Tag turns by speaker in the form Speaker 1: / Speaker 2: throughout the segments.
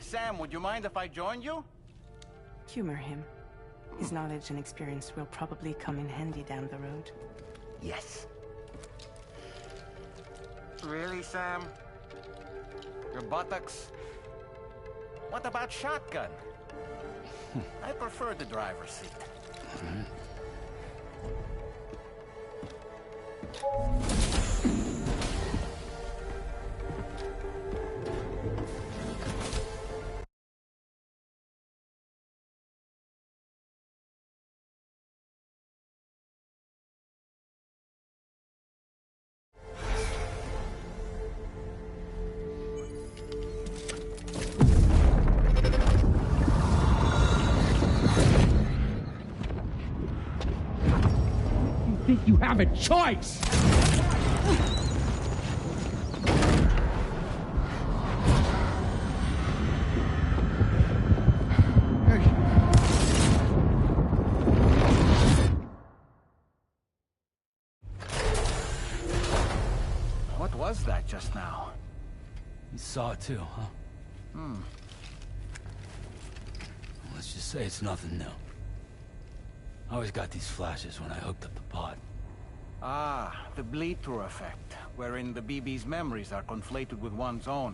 Speaker 1: Sam, would you mind if I joined you?
Speaker 2: Humor him. His knowledge and experience will probably come in handy down the road.
Speaker 1: Yes. Really, Sam? Your buttocks? What about shotgun? I prefer the driver's seat.
Speaker 3: You have a choice!
Speaker 1: What was that just now?
Speaker 4: You saw it too, huh? Let's just say it's nothing new. I always got these flashes when I hooked up the pod.
Speaker 1: Ah, the bleed-through effect, wherein the BB's memories are conflated with one's own.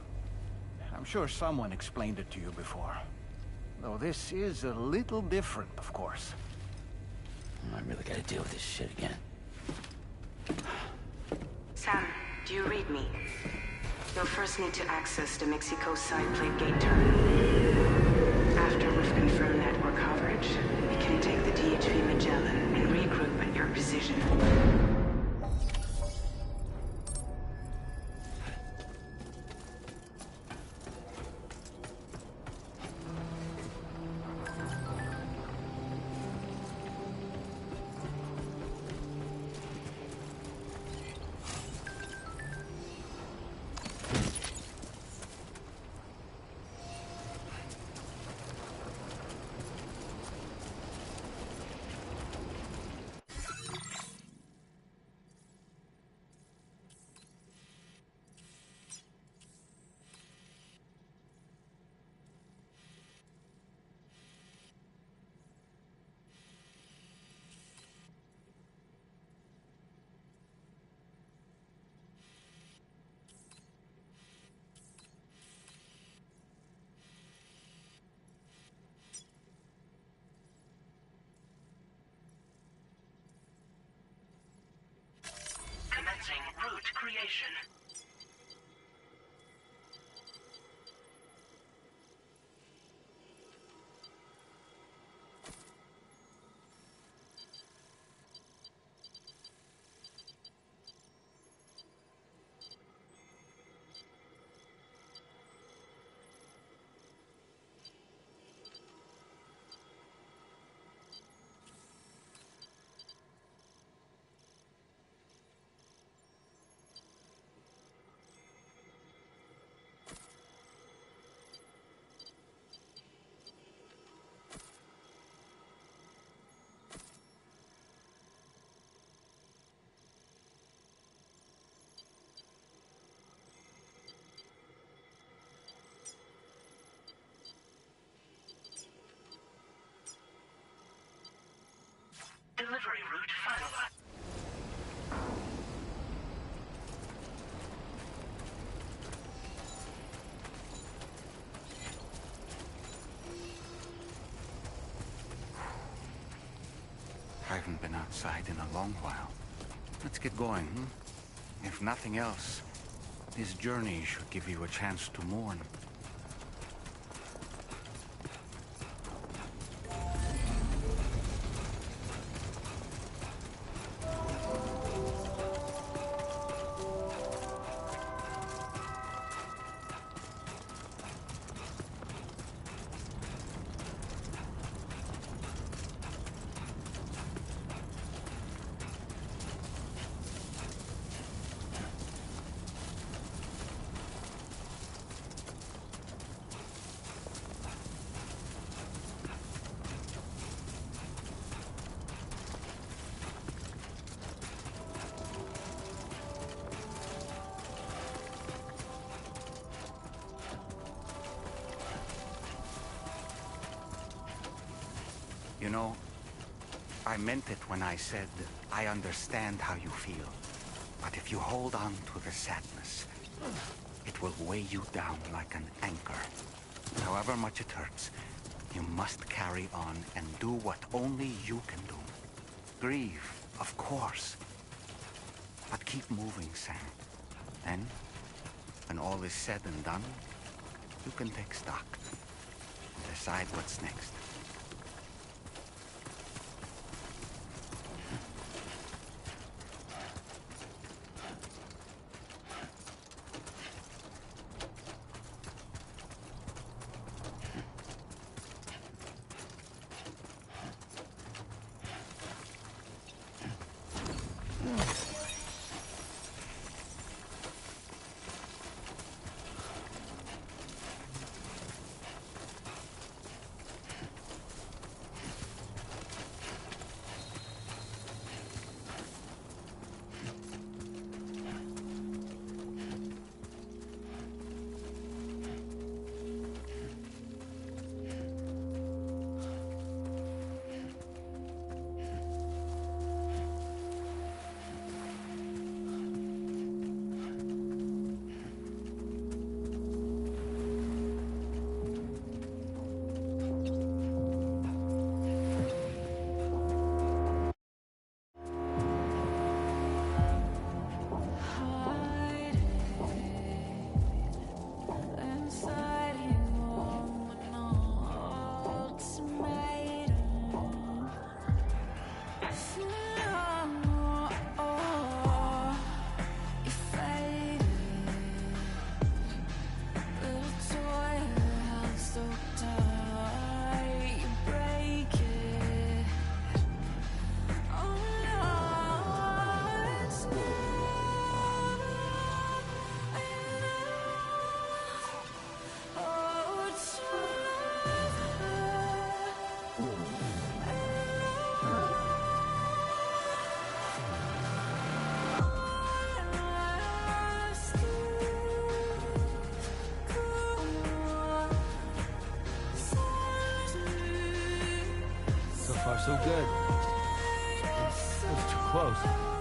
Speaker 1: I'm sure someone explained it to you before. Though this is a little different, of course.
Speaker 4: I really gotta deal with this shit again.
Speaker 2: Sam, do you read me? You'll first need to access the Mexico side plate gate terminal. After we've confirmed network coverage, we can take the DHV Magellan and regroup at your position.
Speaker 5: Route creation. Delivery route finalized.
Speaker 1: I haven't been outside in a long while. Let's get going, hmm? If nothing else, this journey should give you a chance to mourn. You know, I meant it when I said I understand how you feel. But if you hold on to the sadness, it will weigh you down like an anchor. However much it hurts, you must carry on and do what only you can do. Grieve, of course. But keep moving, Sam. Then, when all is said and done, you can take stock and decide what's next.
Speaker 4: So good. That was too close.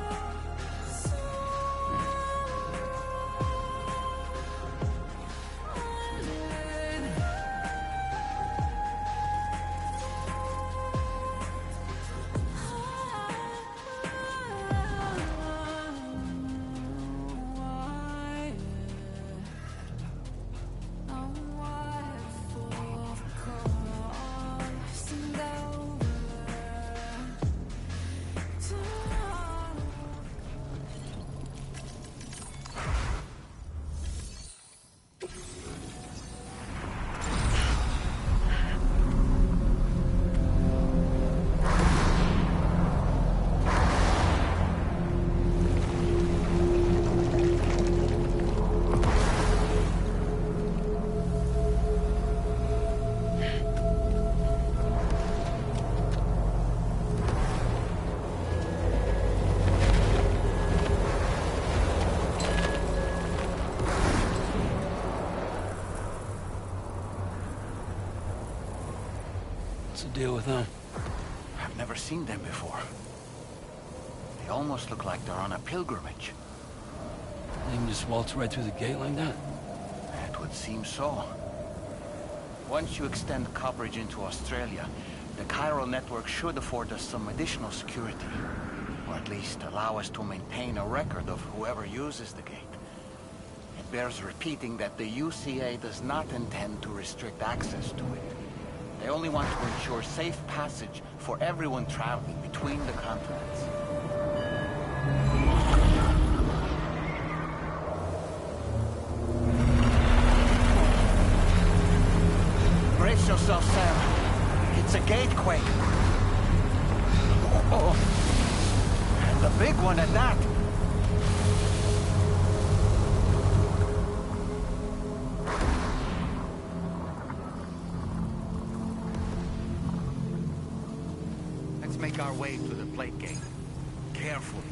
Speaker 4: What's the deal with them?
Speaker 1: I've never seen them before. They almost look like they're on a pilgrimage.
Speaker 4: They can just waltz right through the gate like that?
Speaker 1: It would seem so. Once you extend coverage into Australia, the chiral network should afford us some additional security. Or at least allow us to maintain a record of whoever uses the gate. It bears repeating that the UCA does not intend to restrict access to it. They only want to ensure safe passage for everyone traveling between the continents. Brace yourself, Sam. It's a gatequake. Oh. And a big one at that. Let's make our way to the plate gate. Carefully.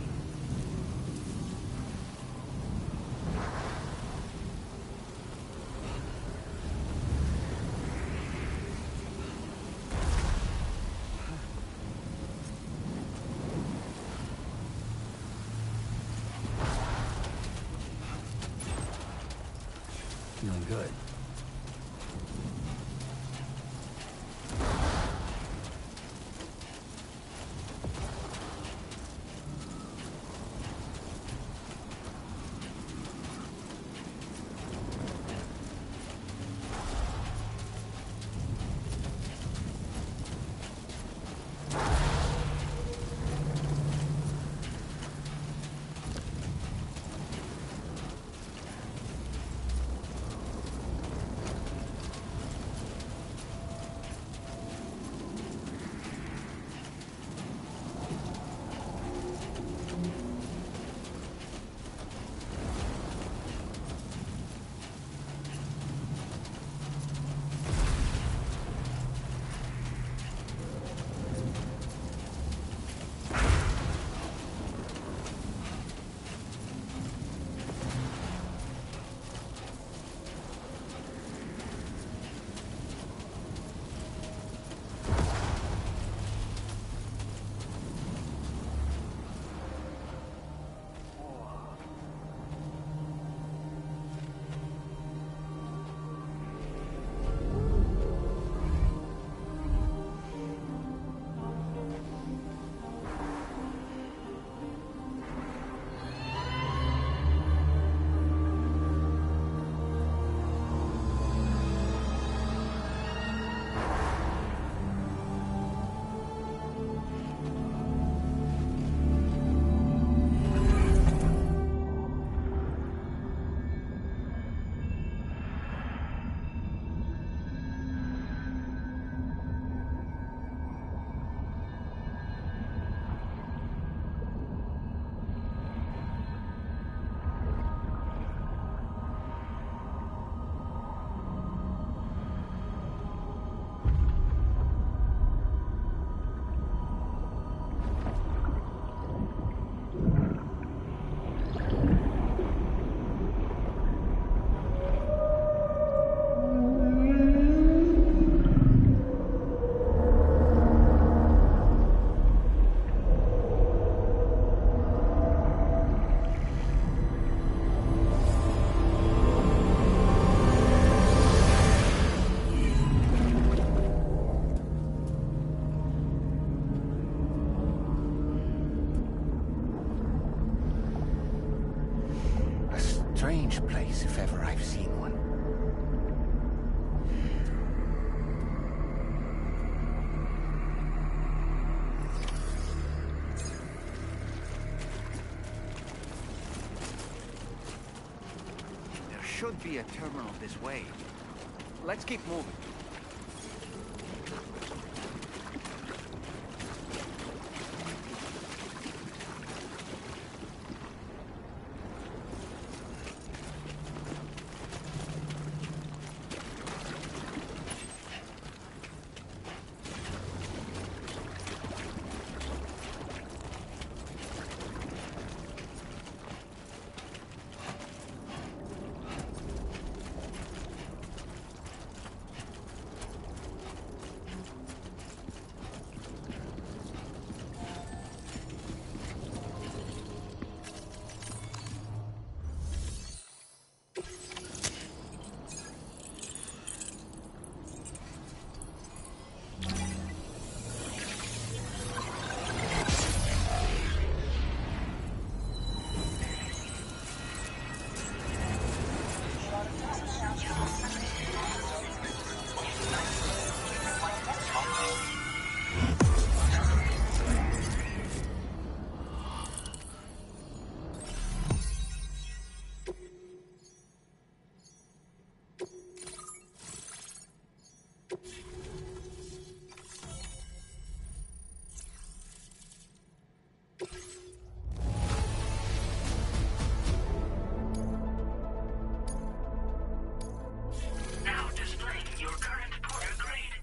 Speaker 1: strange place if ever I've seen one. There should be a terminal this way. Let's keep moving.
Speaker 5: Now displaying your current porter grade.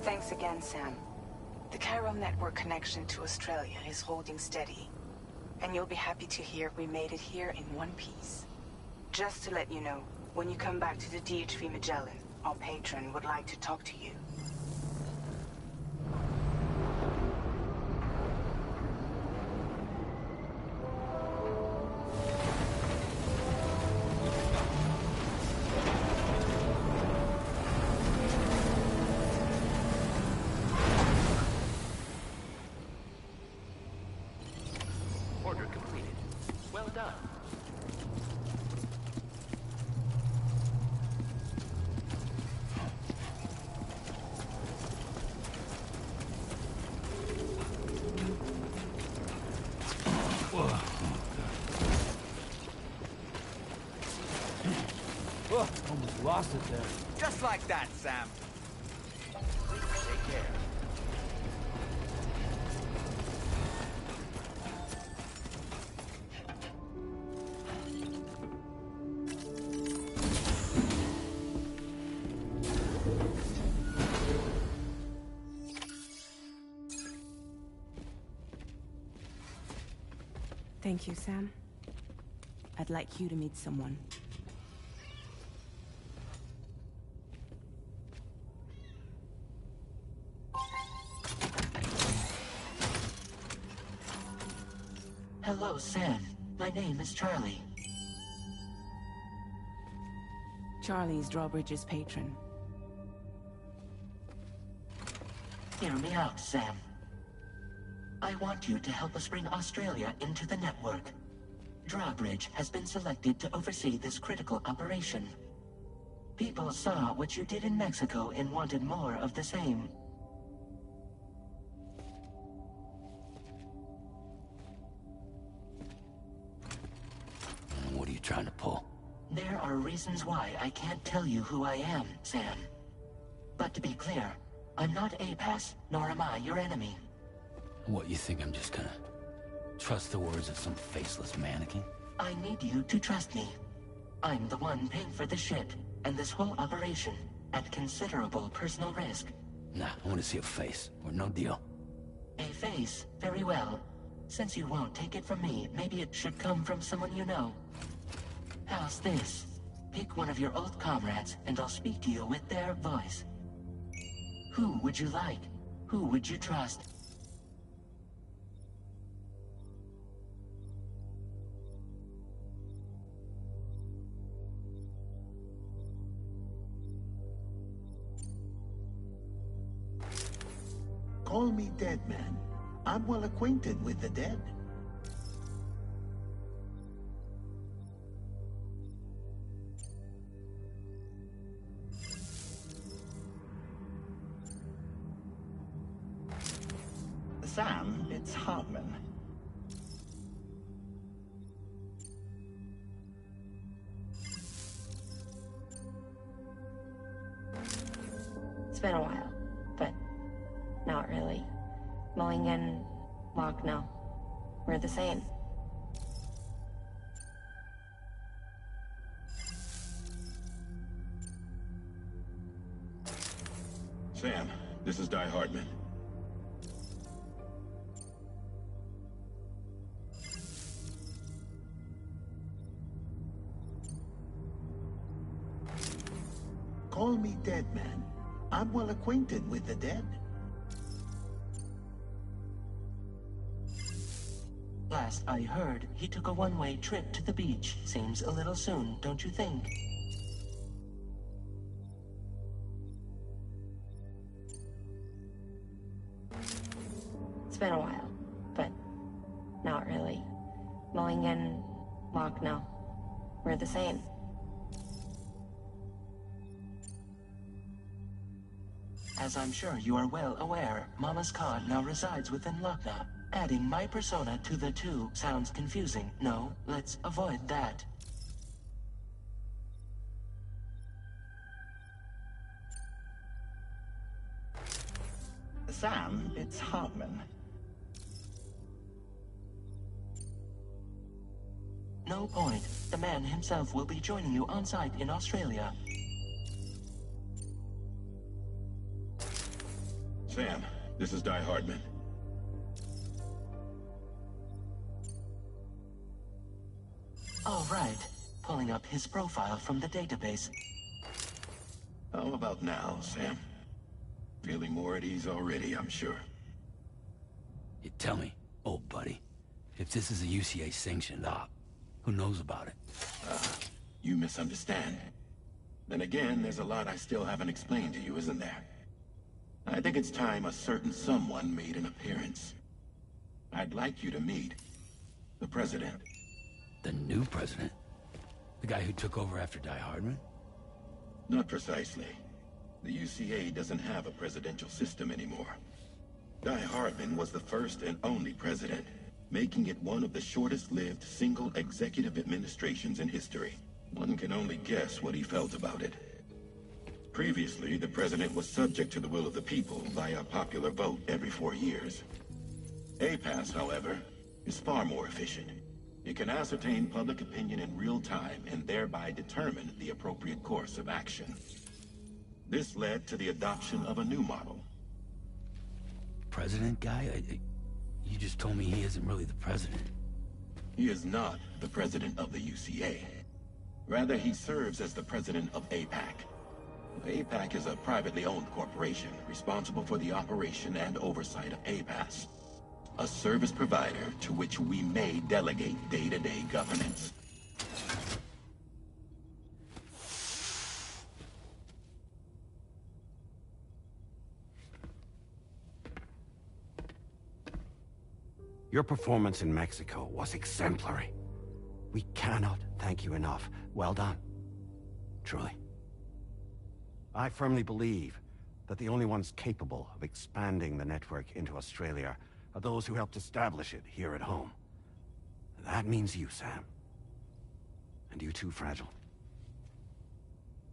Speaker 2: Thanks again, Sam. The Chiral network connection to Australia is holding steady. And you'll be happy to hear we made it here in one piece. Just to let you know, when you come back to the DHV Magellan, our patron would like to talk to you.
Speaker 6: Order completed. Well done.
Speaker 4: Oh, almost lost it there.
Speaker 1: Just like that, Sam. Take care.
Speaker 7: Thank you, Sam. I'd like you to meet someone.
Speaker 8: Hello, Sam. My name is Charlie.
Speaker 7: Charlie's Drawbridge's patron.
Speaker 8: Hear me out, Sam. I want you to help us bring Australia into the network. Drawbridge has been selected to oversee this critical operation. People saw what you did in Mexico and wanted more of the same.
Speaker 4: What are you trying to pull?
Speaker 8: There are reasons why I can't tell you who I am, Sam. But to be clear, I'm not APAS, nor am I your enemy.
Speaker 4: What, you think I'm just gonna trust the words of some faceless mannequin?
Speaker 8: I need you to trust me. I'm the one paying for the ship and this whole operation at considerable personal risk.
Speaker 4: Nah, I want to see a face, or no deal.
Speaker 8: A face? Very well. Since you won't take it from me, maybe it should come from someone you know. How's this? Pick one of your old comrades, and I'll speak to you with their voice. Who would you like? Who would you trust?
Speaker 9: Call me Dead Man, I'm well acquainted with the dead. Sam, it's Hartman.
Speaker 10: It's been a while, but not really. Mowing and Locke, no. We're the same.
Speaker 11: Sam, this is Di Hartman.
Speaker 9: Call me dead man. I'm well acquainted with the dead.
Speaker 8: Last I heard, he took a one-way trip to the beach. Seems a little soon, don't you think?
Speaker 10: It's been a while, but not really. Mowing and Locke, no. We're the same.
Speaker 8: As I'm sure you are well aware, Mama's Khan now resides within Lucknow. Adding my persona to the two sounds confusing. No, let's avoid that.
Speaker 9: Sam, it's Hartman.
Speaker 8: No point. The man himself will be joining you on site in Australia.
Speaker 11: Sam, this is Di Hartman.
Speaker 8: All right. Pulling up his profile from the database.
Speaker 11: How about now, Sam? Feeling more at ease already, I'm sure.
Speaker 4: You tell me, old buddy, if this is a UCA-sanctioned op, who knows about it?
Speaker 11: You misunderstand. Then again, there's a lot I still haven't explained to you, isn't there? I think it's time a certain someone made an appearance. I'd like you to meet the President.
Speaker 4: The new president? The guy who took over after Di Hartman?
Speaker 11: Not precisely. The UCA doesn't have a presidential system anymore. Di Hartman was the first and only president, making it one of the shortest-lived single executive administrations in history. One can only guess what he felt about it. Previously, the president was subject to the will of the people via popular vote every 4 years. APAS, however, is far more efficient. It can ascertain public opinion in real time and thereby determine the appropriate course of action. This led to the adoption of a new model.
Speaker 4: President guy? You just told me he isn't really the president.
Speaker 11: He is not the president of the UCA. Rather, he serves as the president of APAC. APAC is a privately owned corporation responsible for the operation and oversight of APAS, a service provider to which we may delegate day-to-day governance.
Speaker 12: Your performance in Mexico was exemplary. We cannot thank you enough. Well done. Truly. I firmly believe that the only ones capable of expanding the network into Australia are those who helped establish it here at home. That means you, Sam. And you too, Fragile.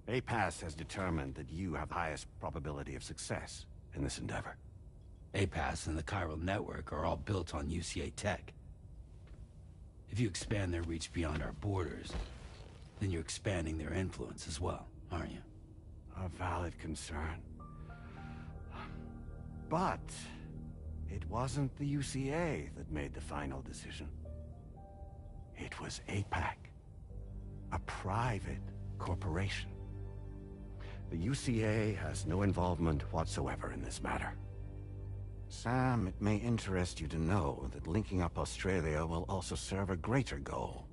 Speaker 12: APAS has determined that you have the highest probability of success in this endeavor.
Speaker 4: APAS and the chiral network are all built on UCA tech. If you expand their reach beyond our borders, then you're expanding their influence as well, aren't you?
Speaker 12: A valid concern. But it wasn't the UCA that made the final decision. It was APAC, a private corporation. The UCA has no involvement whatsoever in this matter. Sam, it may interest you to know that linking up Australia will also serve a greater goal.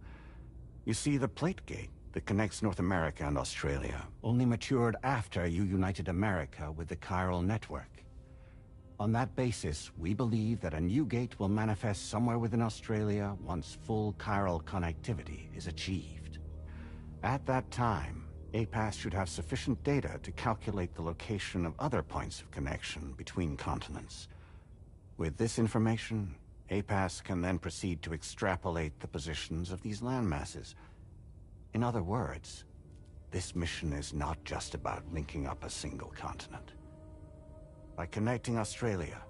Speaker 12: You see, the plate gate that connects North America and Australia only matured after you united America with the chiral network. On that basis, we believe that a new gate will manifest somewhere within Australia once full chiral connectivity is achieved. At that time, APAS should have sufficient data to calculate the location of other points of connection between continents. With this information, APAS can then proceed to extrapolate the positions of these landmasses. In other words, this mission is not just about linking up a single continent. By connecting Australia,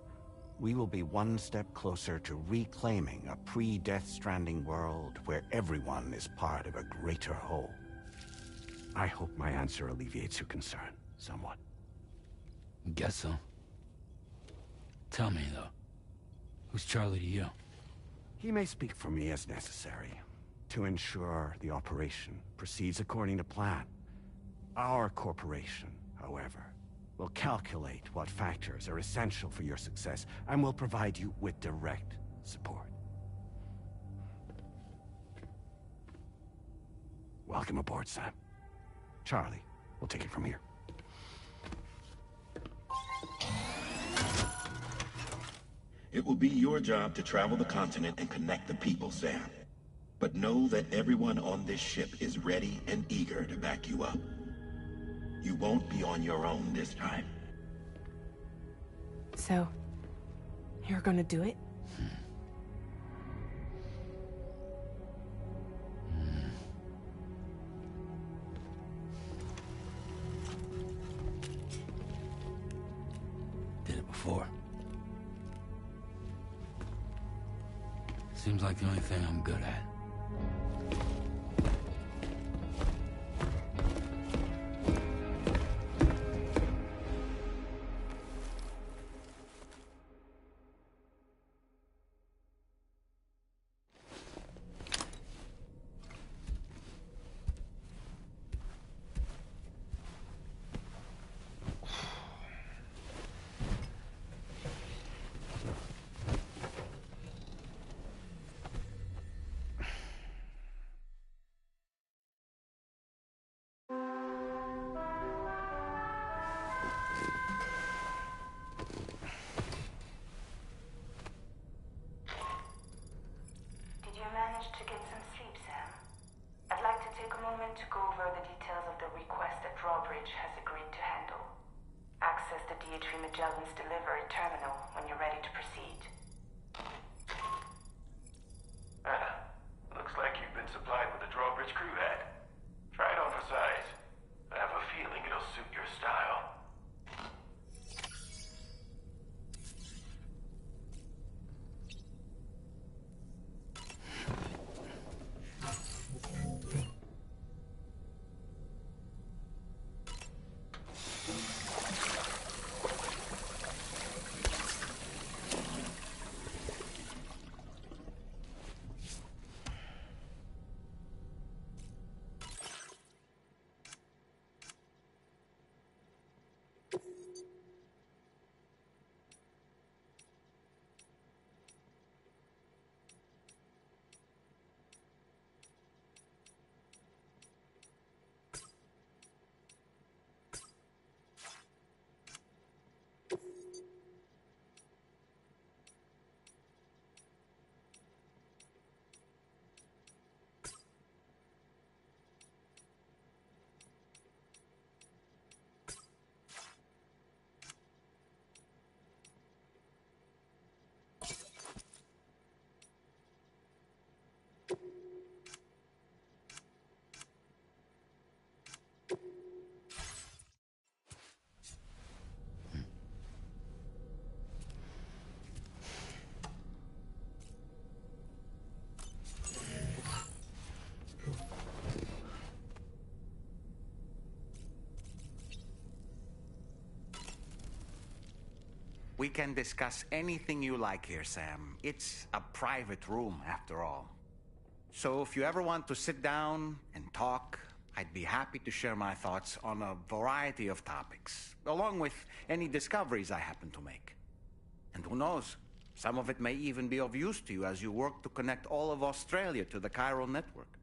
Speaker 12: we will be one step closer to reclaiming a pre-Death Stranding world where everyone is part of a greater whole. I hope my answer alleviates your concern somewhat.
Speaker 4: Guess so. Tell me, though, who's Charlie to you?
Speaker 12: He may speak for me as necessary, to ensure the operation proceeds according to plan. Our corporation, however, will calculate what factors are essential for your success and will provide you with direct support. Welcome aboard, Sam. Charlie, we'll take it from here.
Speaker 11: It will be your job to travel the continent and connect the people, Sam. But know that everyone on this ship is ready and eager to back you up. You won't be on your own this time.
Speaker 7: So, you're gonna do it?
Speaker 4: Did it before. Seems like the only thing I'm good at.
Speaker 2: To go over the details of the request that Drawbridge has agreed to handle. Access the DHV Magellan's delivery terminal when you're ready to proceed.
Speaker 5: Looks like you've been supplied with the Drawbridge crew hat. Try it on for size. I have a feeling it'll suit your style.
Speaker 1: We can discuss anything you like here, Sam. It's a private room, after all. So if you ever want to sit down and talk, I'd be happy to share my thoughts on a variety of topics, along with any discoveries I happen to make. And who knows, some of it may even be of use to you as you work to connect all of Australia to the chiral network.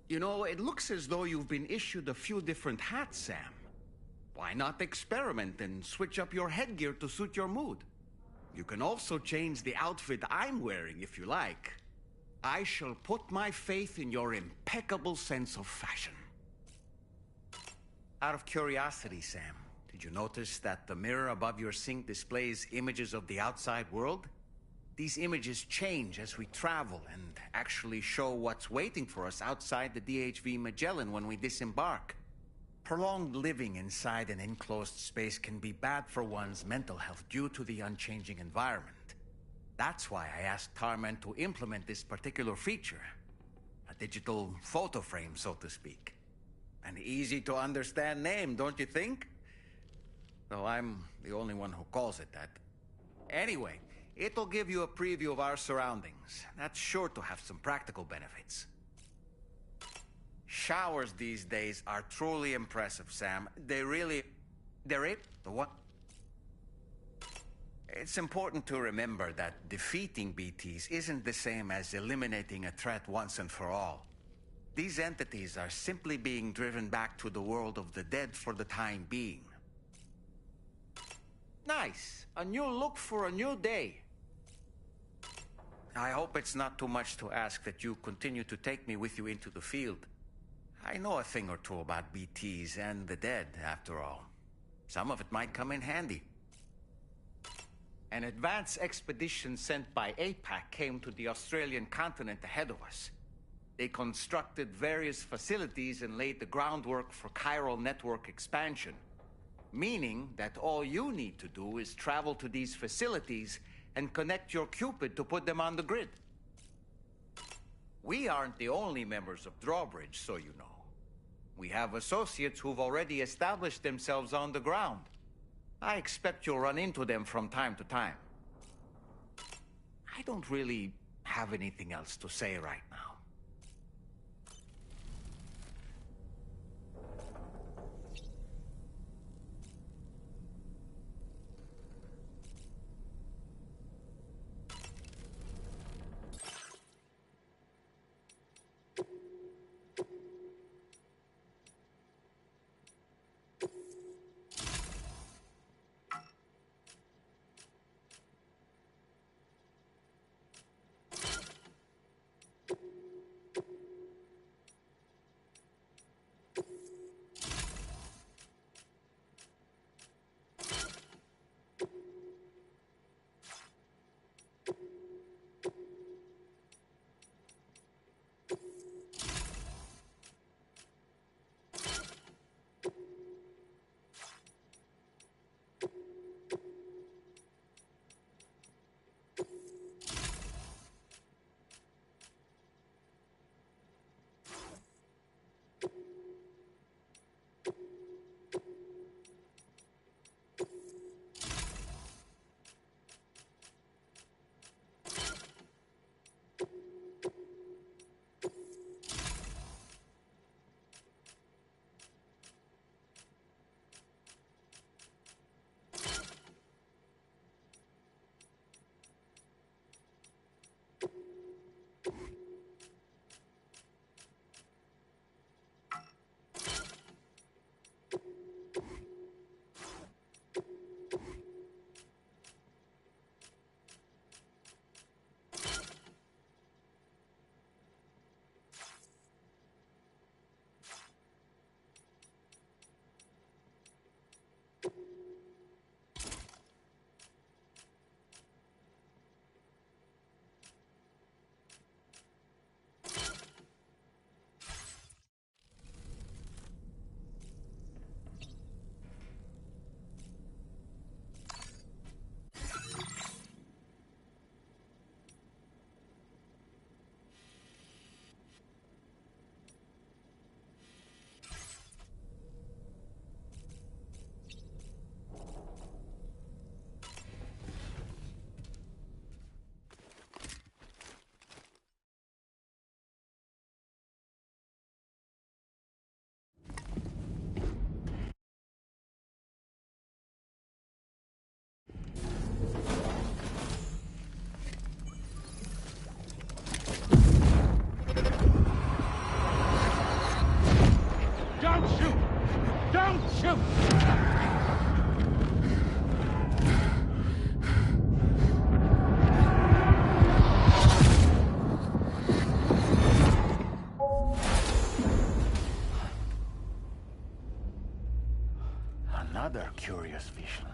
Speaker 1: You know, it looks as though you've been issued a few different hats, Sam.
Speaker 13: Why not experiment and switch up your headgear to suit your mood? You can also change the outfit I'm wearing if you like. I shall put my faith in your impeccable sense of fashion. Out of curiosity, Sam, did you notice that the mirror above your sink displays images of the outside world? These images change as we travel and actually show what's waiting for us outside the DHV Magellan when we disembark. Prolonged living inside an enclosed space can be bad for one's mental health due to the unchanging environment. That's why I asked Tarman to implement this particular feature. A digital photo frame, so to speak. An easy-to-understand name, don't you think? Though I'm the only one who calls it that. Anyway, it'll give you a preview of our surroundings. That's sure to have some practical benefits. Showers these days are truly impressive, Sam. They're the what? It's important to remember that defeating BTs isn't the same as eliminating a threat once and for all. These entities are simply being driven back to the world of the dead for the time being. Nice. A new look for a new day. I hope it's not too much to ask that you continue to take me with you into the field. I know a thing or two about BTs and the dead, after all. Some of it might come in handy. An advance expedition sent by APAC came to the Australian continent ahead of us. They constructed various facilities and laid the groundwork for chiral network expansion, meaning that all you need to do is travel to these facilities and connect your Cupid to put them on the grid. We aren't the only members of Drawbridge, so you know. We have associates who've already established themselves on the ground. I expect you'll run into them from time to time. I don't really have anything else to say right now.
Speaker 3: Don't shoot! Don't shoot!
Speaker 1: Another curious vision.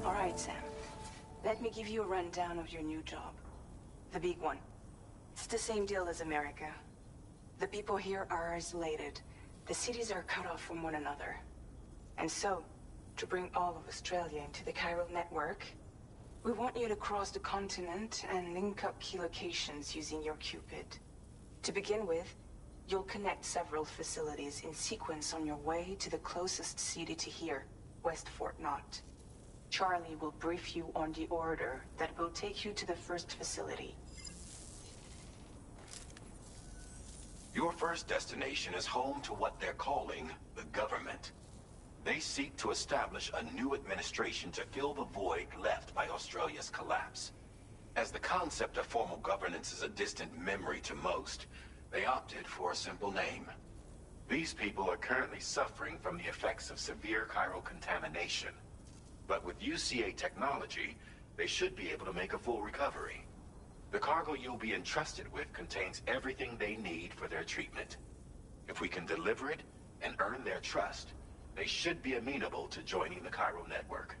Speaker 2: All right, Sam. Let me give you a rundown of your new job. The big one. It's the same deal as America. The people here are isolated. The cities are cut off from one another. And so, to bring all of Australia into the chiral network, we want you to cross the continent and link up key locations using your Cupid. To begin with, you'll connect several facilities in sequence on your way to the closest city to here, West Fort Knott. Charlie will brief you on the order that will take you to the first facility.
Speaker 11: Your first destination is home to what they're calling the government. They seek to establish a new administration to fill the void left by Australia's collapse. As the concept of formal governance is a distant memory to most, they opted for a simple name. These people are currently suffering from the effects of severe chiral contamination. But with UCA technology, they should be able to make a full recovery. The cargo you'll be entrusted with contains everything they need for their treatment. If we can deliver it and earn their trust, they should be amenable to joining the chiral network.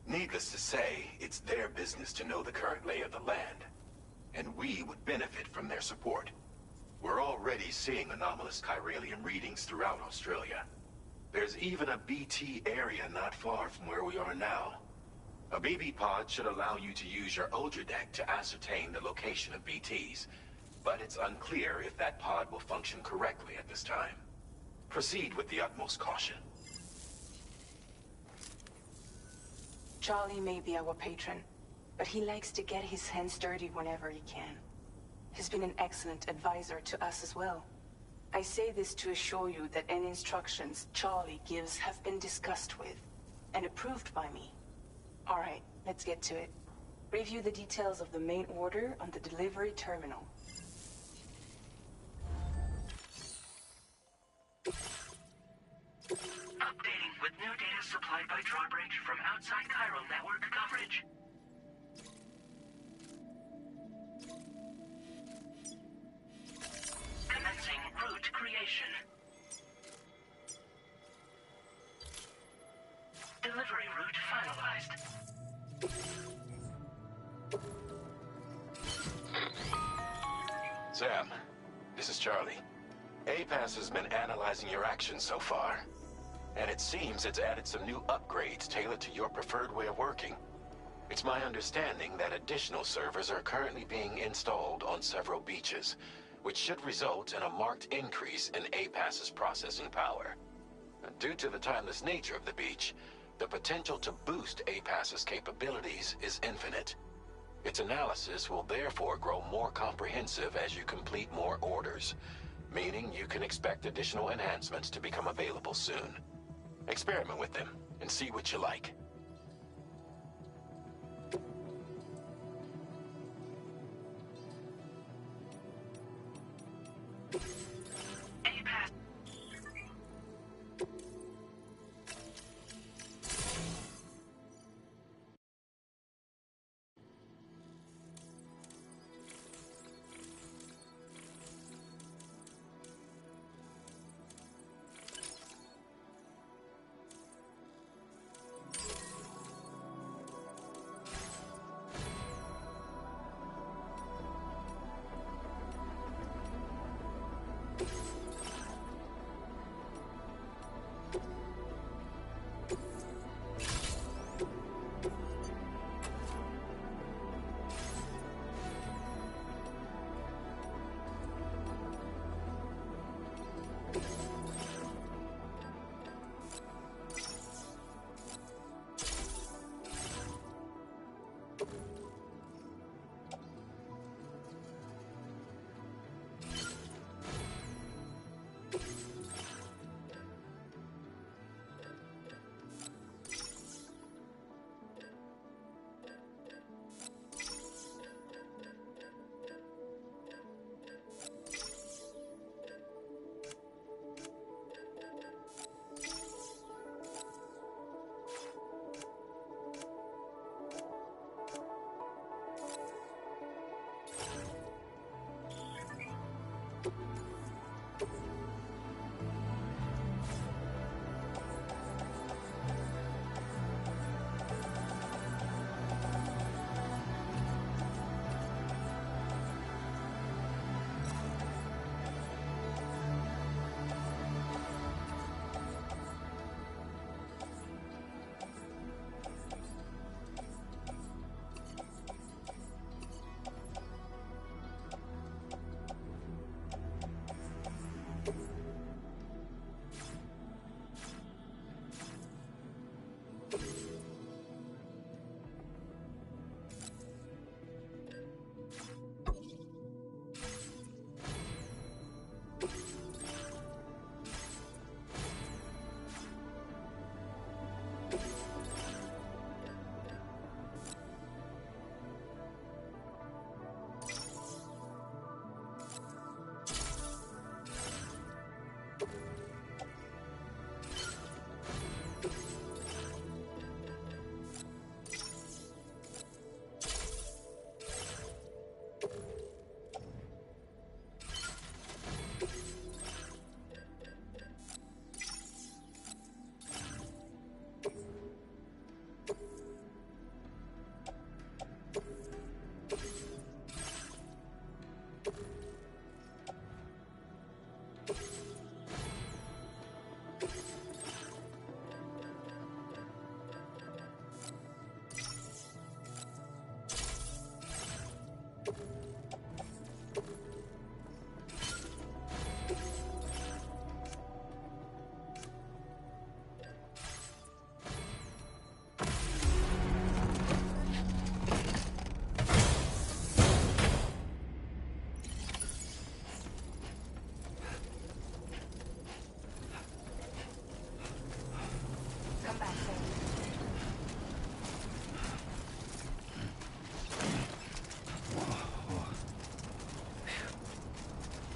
Speaker 11: Needless to say, it's their business to know the current lay of the land, and we would benefit from their support. We're already seeing anomalous chiralium readings throughout Australia. There's even a BT area not far from where we are now. A BB pod should allow you to use your Ultra deck to ascertain the location of BTs, but it's unclear if that pod will function correctly at this time. Proceed with the utmost caution.
Speaker 2: Charlie may be our patron, but he likes to get his hands dirty whenever he can. He's been an excellent advisor to us as well. I say this to assure you that any instructions Charlie gives have been discussed with and approved by me. All right, let's get to it. Review the details of the main order on the delivery terminal.
Speaker 8: Updating with new data supplied by Drawbridge from outside chiral network coverage. Commencing route creation. Delivery route finalized.
Speaker 11: Sam, this is Charlie. APAS has been analyzing your actions so far, and it seems it's added some new upgrades tailored to your preferred way of working. It's my understanding that additional servers are currently being installed on several beaches, which should result in a marked increase in APAS's processing power. Due to the timeless nature of the beach, the potential to boost APAS's capabilities is infinite. Its analysis will therefore grow more comprehensive as you complete more orders, meaning you can expect additional enhancements to become available soon. Experiment with them and see what you like.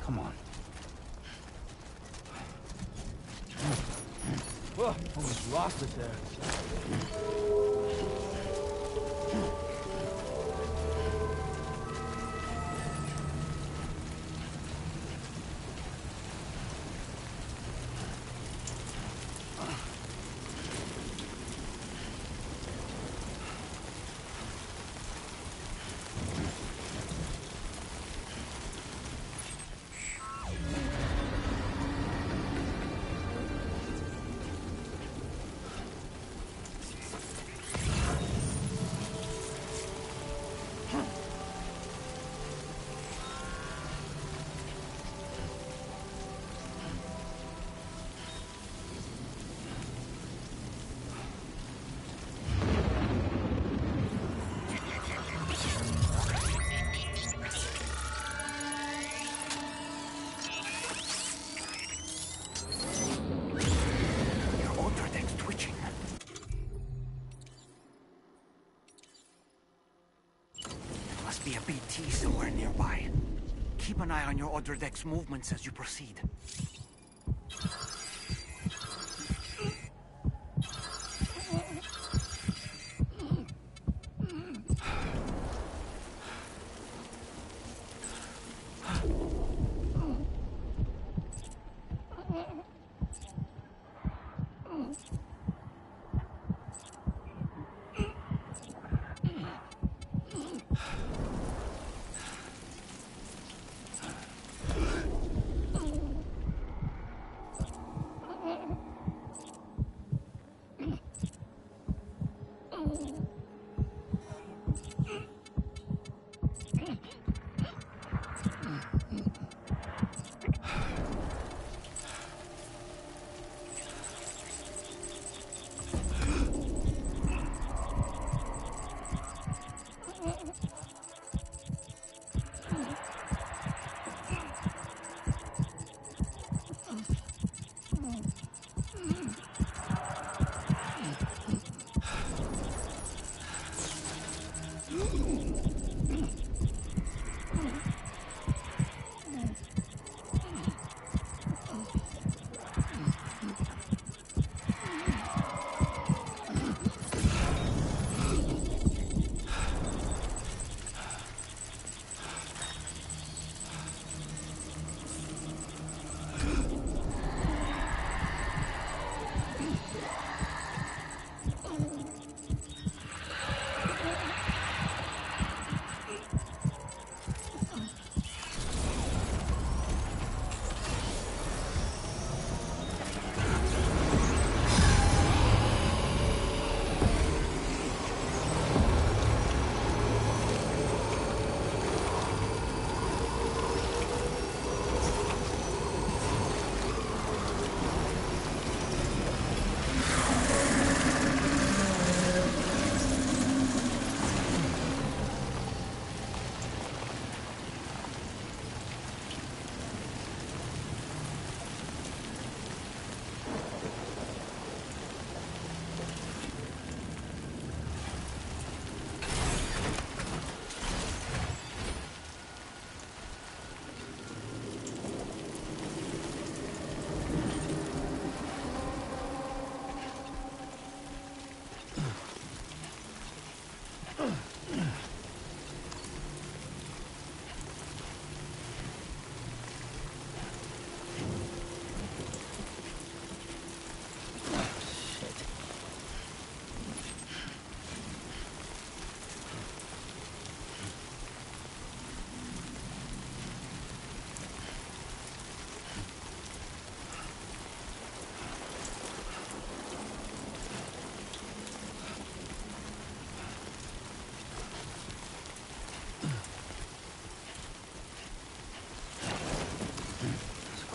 Speaker 4: Come on.
Speaker 14: Whoa, almost lost it there.
Speaker 1: Be a BT somewhere nearby. Keep an eye on your other deck's movements as you proceed.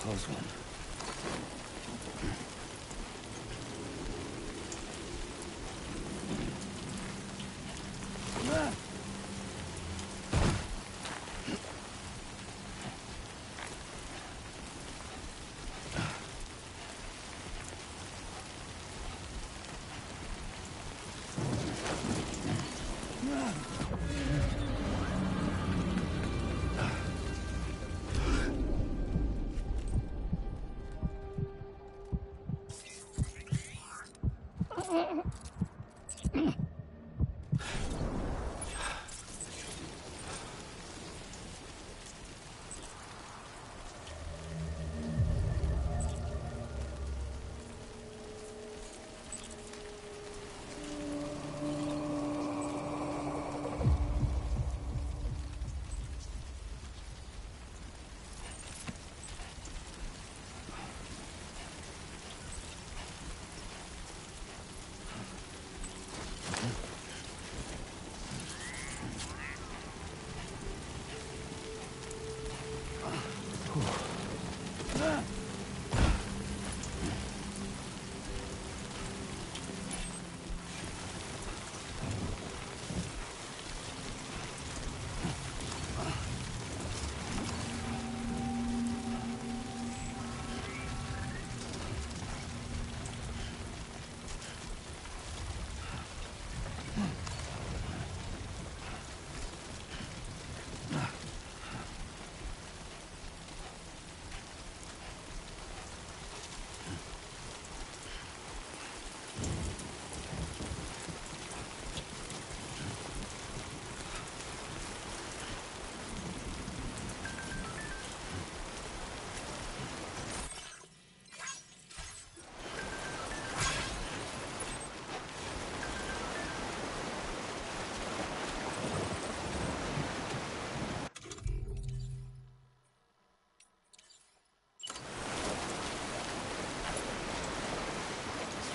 Speaker 4: Close one.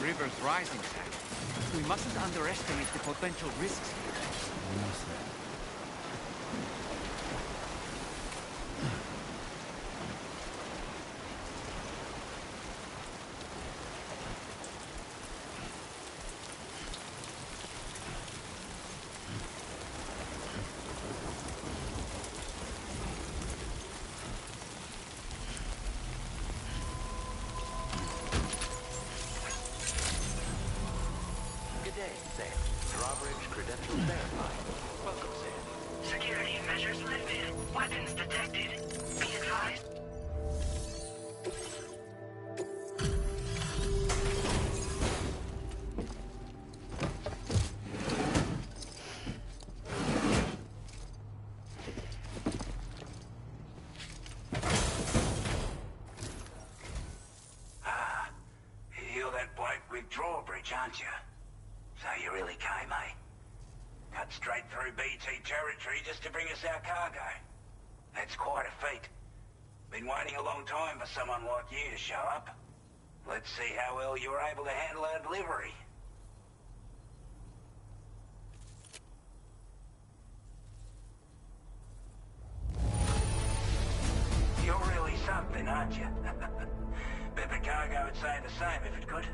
Speaker 13: river's rising, Sam. We mustn't underestimate the potential risks here.
Speaker 4: We must have.
Speaker 6: Good day, Sam. Drawbridge credentials verified. Welcome, Sam.
Speaker 15: Security measures lifted. Weapons detected. Be advised.
Speaker 16: You're that bloke with Drawbridge, aren't you? So you really came, eh? Cut straight through BT territory just to bring us our cargo. That's quite a feat. Been waiting a long time for someone like you to show up. Let's see how well you were able to handle our delivery. You're really something, aren't you? Bet the cargo would say the same if it could.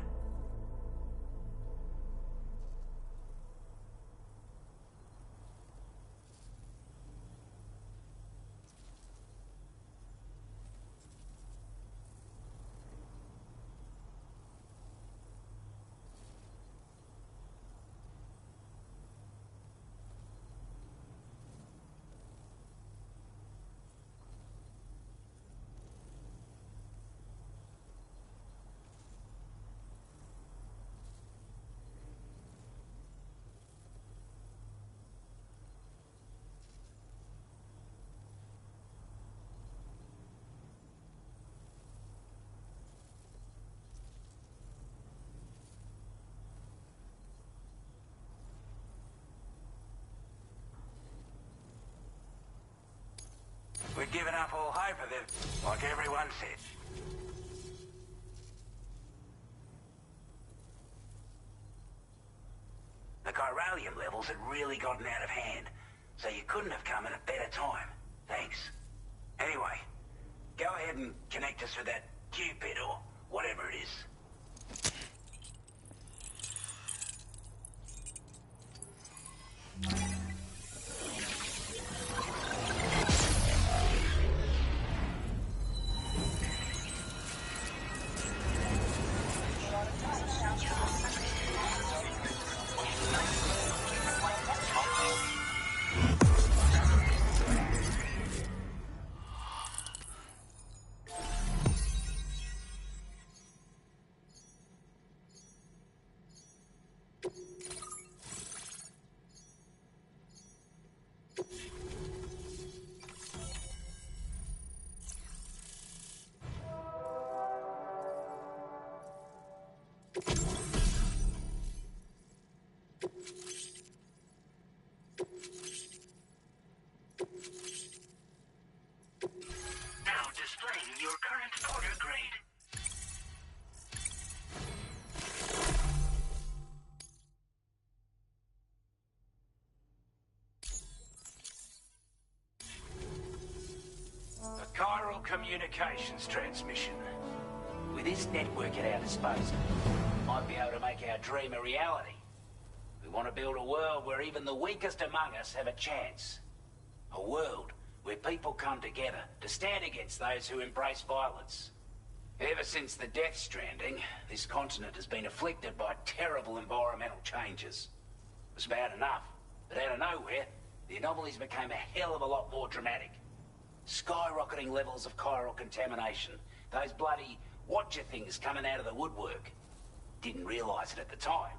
Speaker 16: We've given up all hope of it, like everyone said. The chiralium levels had really gotten out of hand, so you couldn't have come at a better time. Thanks. Anyway, go ahead and connect us with that Cupid or whatever it is.
Speaker 15: Now displaying your current porter grade.
Speaker 16: A chiral communications transmission. With this network at our disposal, we might be able to make our dream a reality. We want to build a world where even the weakest among us have a chance. A world where people come together to stand against those who embrace violence. Ever since the Death Stranding, this continent has been afflicted by terrible environmental changes. It was bad enough, but out of nowhere, the anomalies became a hell of a lot more dramatic. Skyrocketing levels of chiral contamination, those bloody watcher things coming out of the woodwork. Didn't realize it at the time,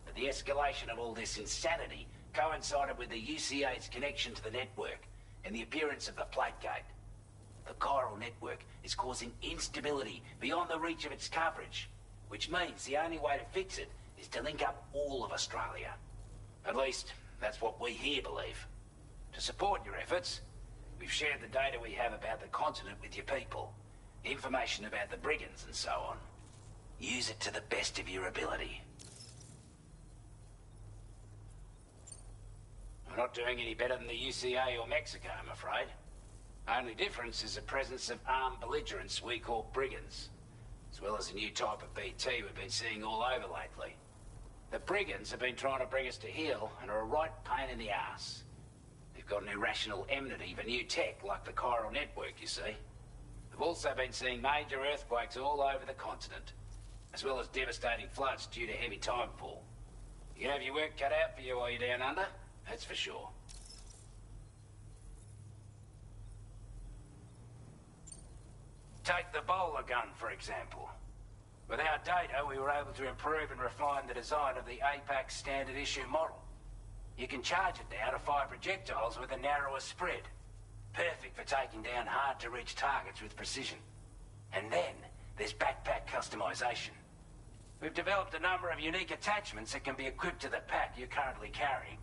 Speaker 16: but the escalation of all this insanity coincided with the UCA's connection to the network and the appearance of the plate gate. The chiral network is causing instability beyond the reach of its coverage, which means the only way to fix it is to link up all of Australia. At least, that's what we here believe. To support your efforts, we've shared the data we have about the continent with your people, information about the brigands and so on. Use it to the best of your ability. We're not doing any better than the UCA or Mexico, I'm afraid. Only difference is the presence of armed belligerents we call brigands, as well as a new type of BT we've been seeing all over lately. The brigands have been trying to bring us to heel and are a right pain in the ass. They've got an irrational enmity for new tech like the chiral network, you see. They've also been seeing major earthquakes all over the continent, as well as devastating floods due to heavy timefall. You can have your work cut out for you while you're down under, that's for sure. Take the bowler gun, for example. With our data, we were able to improve and refine the design of the APAC standard issue model. You can charge it now to fire projectiles with a narrower spread. Perfect for taking down hard-to-reach targets with precision. And then, there's backpack customization. We've developed a number of unique attachments that can be equipped to the pack you're currently carrying.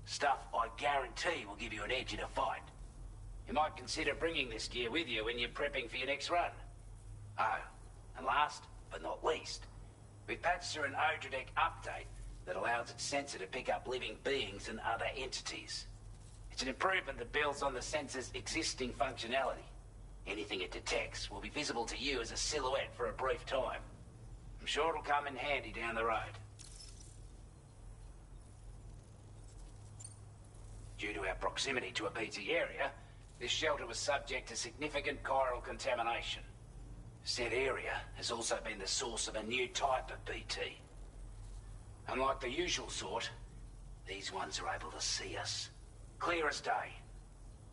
Speaker 16: Stuff I guarantee will give you an edge in a fight. You might consider bringing this gear with you when you're prepping for your next run. Oh, and last but not least, we've patched through an Odradek update that allows its sensor to pick up living beings and other entities. It's an improvement that builds on the sensor's existing functionality. Anything it detects will be visible to you as a silhouette for a brief time. I'm sure it'll come in handy down the road. Due to our proximity to a BT area, this shelter was subject to significant chiral contamination. Said area has also been the source of a new type of BT. Unlike the usual sort, these ones are able to see us. Clear as day.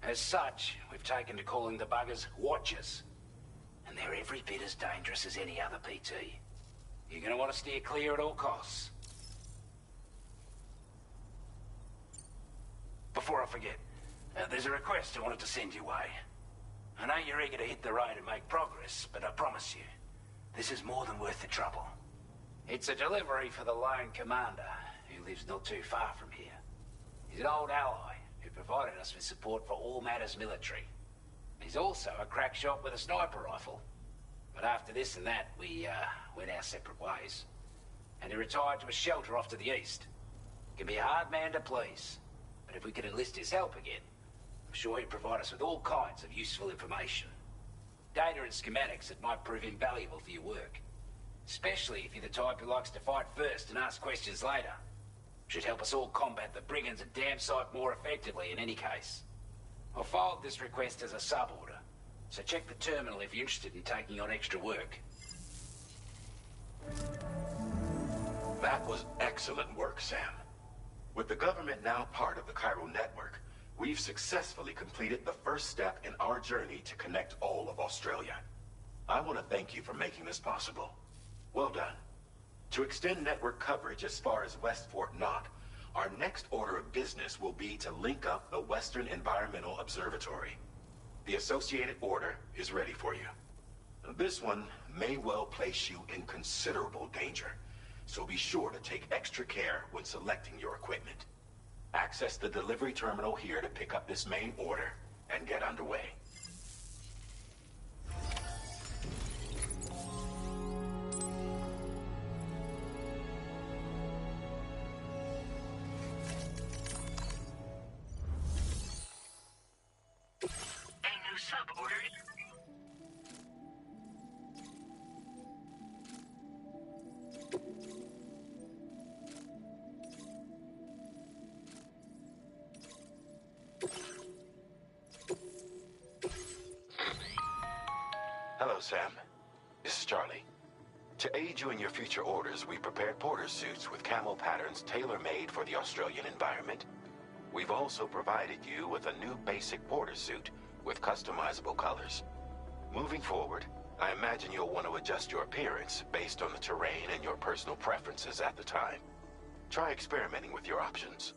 Speaker 16: As such, we've taken to calling the buggers Watchers. And they're every bit as dangerous as any other BT. You're gonna want to steer clear at all costs. Before I forget, there's a request I wanted to send your way. I know you're eager to hit the road and make progress, but I promise you, this is more than worth the trouble. It's a delivery for the lone commander, who lives not too far from here. He's an old ally who provided us with support for all matters military. He's also a crack shot with a sniper rifle. But after this and that, we went our separate ways. And he retired to a shelter off to the east. He can be a hard man to please, but if we could enlist his help again, I'm sure he'd provide us with all kinds of useful information. Data and schematics that might prove invaluable for your work. Especially if you're the type who likes to fight first and ask questions later. Should help us all combat the brigands a damn sight more effectively in any case. I'll filed this request as a sub-order, so check the terminal if you're interested in taking on extra work.
Speaker 5: That was excellent work, Sam. With the government now part of the chiral network, we've successfully completed the first step in our journey to connect all of Australia. I want to thank you for making this possible. Well done. To extend network coverage as far as West Fort Knott, our next order of business will be to link up the Western Environmental Observatory. The associated order is ready for you. This one may well place you in considerable danger, so be sure to take extra care when selecting your equipment. Access the delivery terminal here to pick up this main order and get underway.
Speaker 15: A new sub-order.
Speaker 5: Hello, Sam. This is Charlie. To aid you in your future orders, we prepared porter suits with camo patterns tailor-made for the Australian environment. We've also provided you with a new basic porter suit with customizable colors. Moving forward, I imagine you'll want to adjust your appearance based on the terrain and your personal preferences at the time. Try experimenting with your options.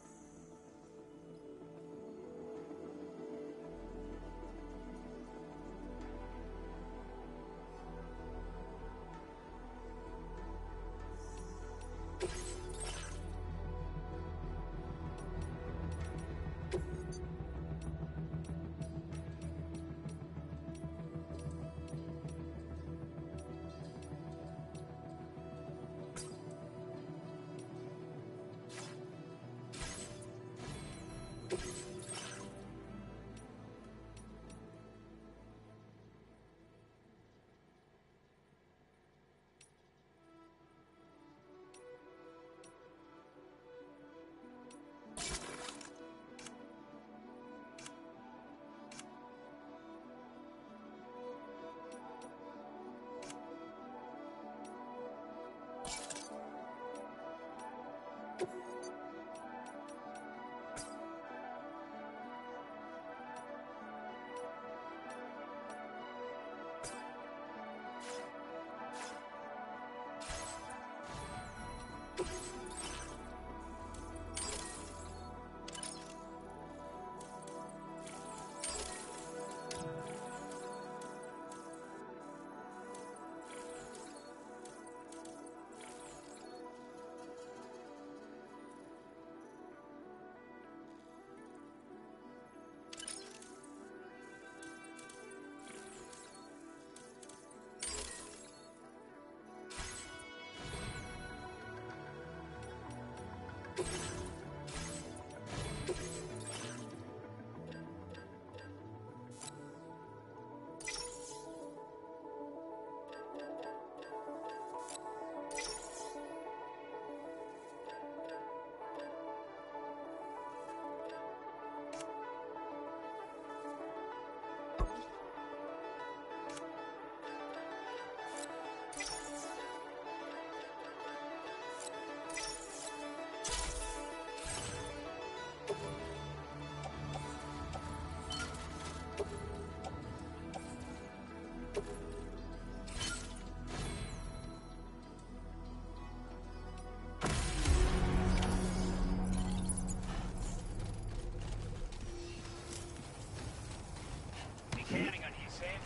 Speaker 16: Counting on you, Sam.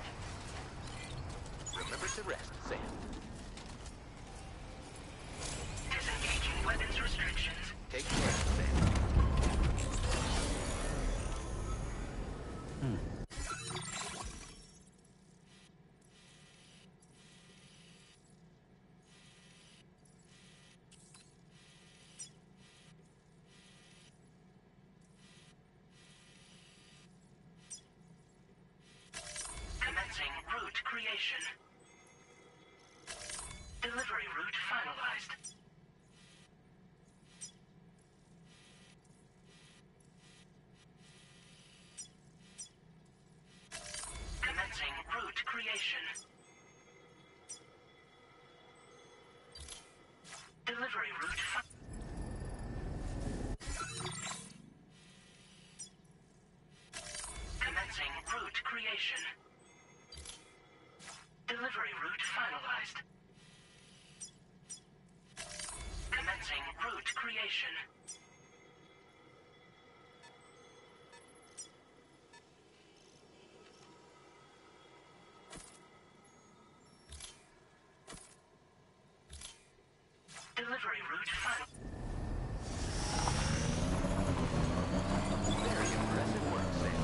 Speaker 6: Remember to rest, Sam.
Speaker 15: Disengaging weapons restrictions.
Speaker 6: Take care, Sam.
Speaker 15: Commencing route creation. Delivery route finalized. Commencing route creation. Delivery route commencing route creation. Delivery route finalized. Commencing route creation. Delivery route final.
Speaker 6: Very impressive work, Sam.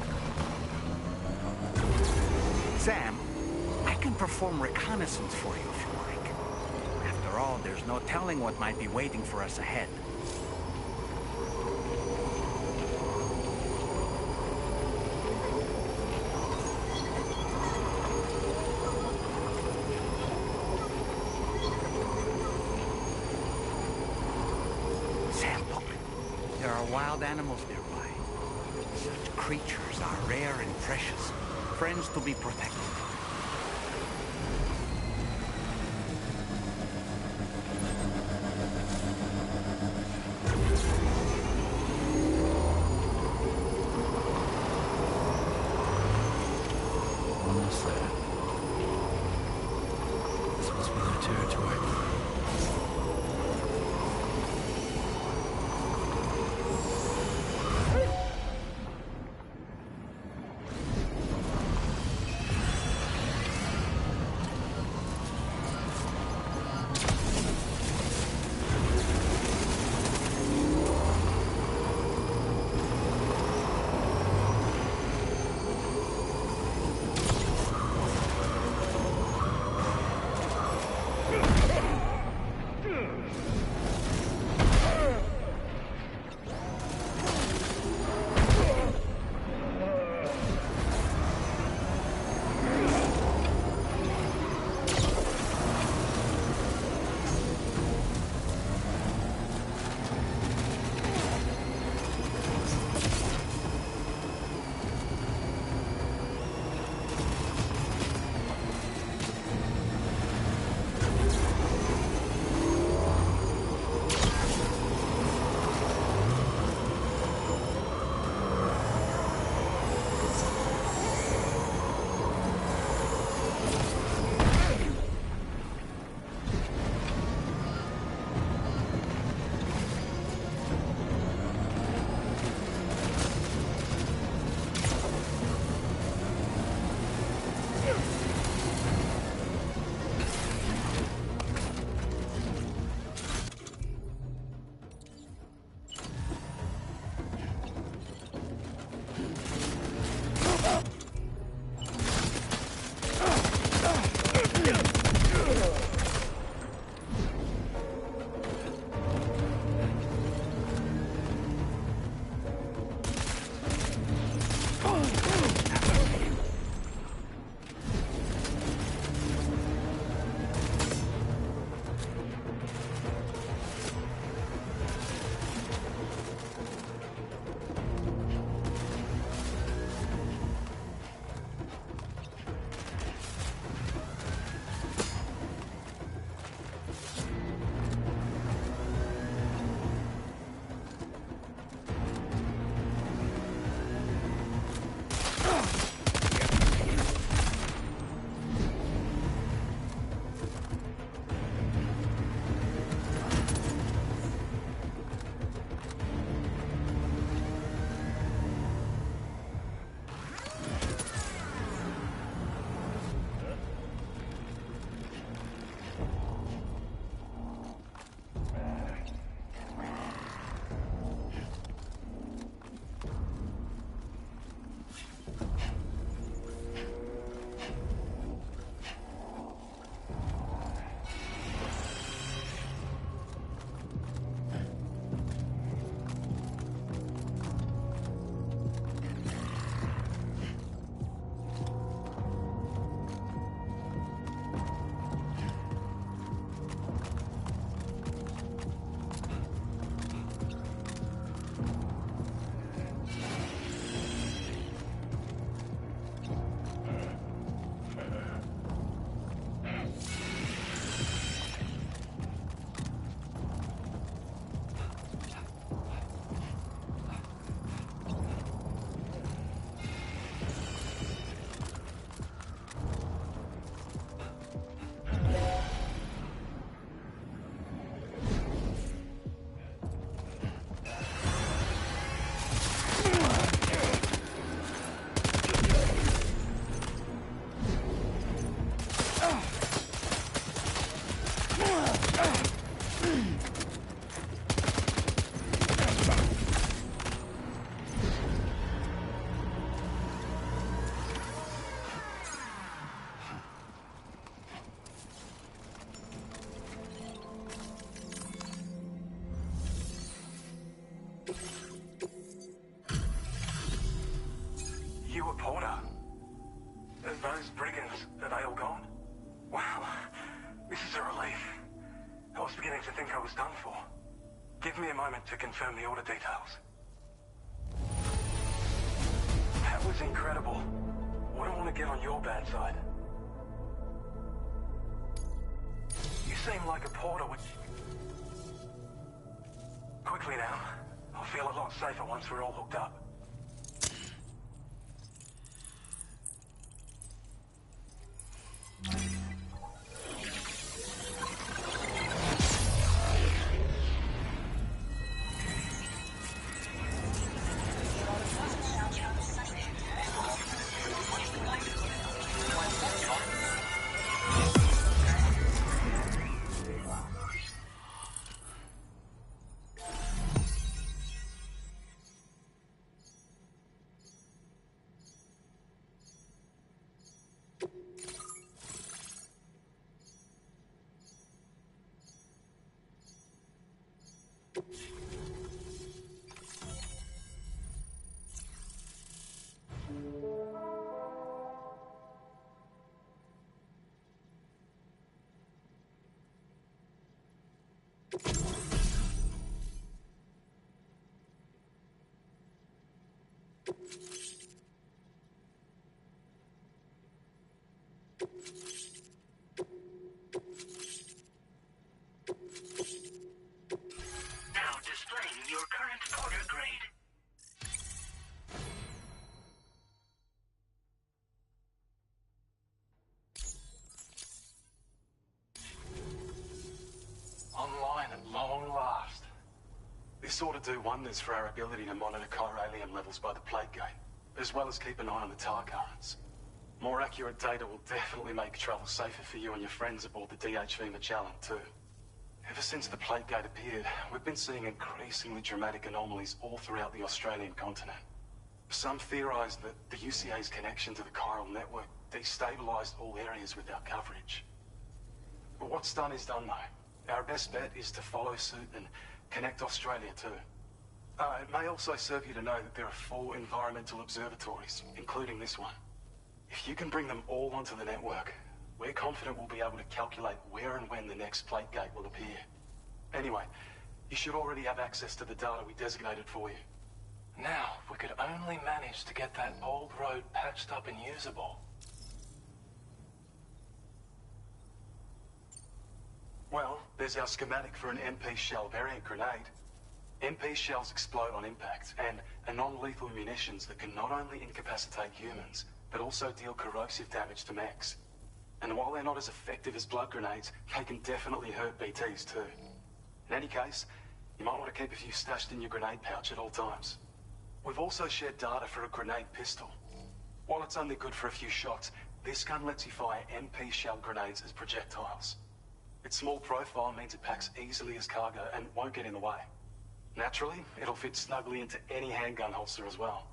Speaker 13: Sam, I can perform reconnaissance for you if you like. After all, there's no telling what might be waiting for us ahead. Sam, look. There are wild animals nearby. Such creatures are rare and precious. Friends to be protected.
Speaker 4: Almost there. This must be their territory.
Speaker 17: gone? Wow, this is a relief. I was beginning to think I was done for. Give me a moment to confirm the order details. That was incredible. Wouldn't want to get on your bad side. You seem like a porter with... Quickly now. I'll feel a lot safer once we're all hooked up.
Speaker 15: Now displaying your current order grade.
Speaker 17: Online at long last. This ought to do wonders for our ability to monitor chiralium levels by the plague gate, as well as keep an eye on the tar currents. More accurate data will definitely make travel safer for you and your friends aboard the DHV Magellan, too. Ever since the plague gate appeared, we've been seeing increasingly dramatic anomalies all throughout the Australian continent. Some theorise that the UCA's connection to the chiral network destabilised all areas with our coverage. But what's done is done, though. Our best bet is to follow suit and connect Australia, too. It may also serve you to know that there are 4 environmental observatories, including this one. If you can bring them all onto the network, we're confident we'll be able to calculate where and when the next plague gate will appear. Anyway, you should already have access to the data we designated for you.
Speaker 18: Now, if we could only manage to get that old road patched up and usable.
Speaker 17: Well, there's our schematic for an MP shell variant grenade. MP shells explode on impact and are non-lethal munitions that can not only incapacitate humans, but also deal corrosive damage to mechs. And while they're not as effective as blood grenades, they can definitely hurt BTs too. In any case, you might want to keep a few stashed in your grenade pouch at all times. We've also shared data for a grenade pistol. While it's only good for a few shots, this gun lets you fire MP shell grenades as projectiles. Its small profile means it packs easily as cargo and won't get in the way. Naturally, it'll fit snugly into any handgun holster as well.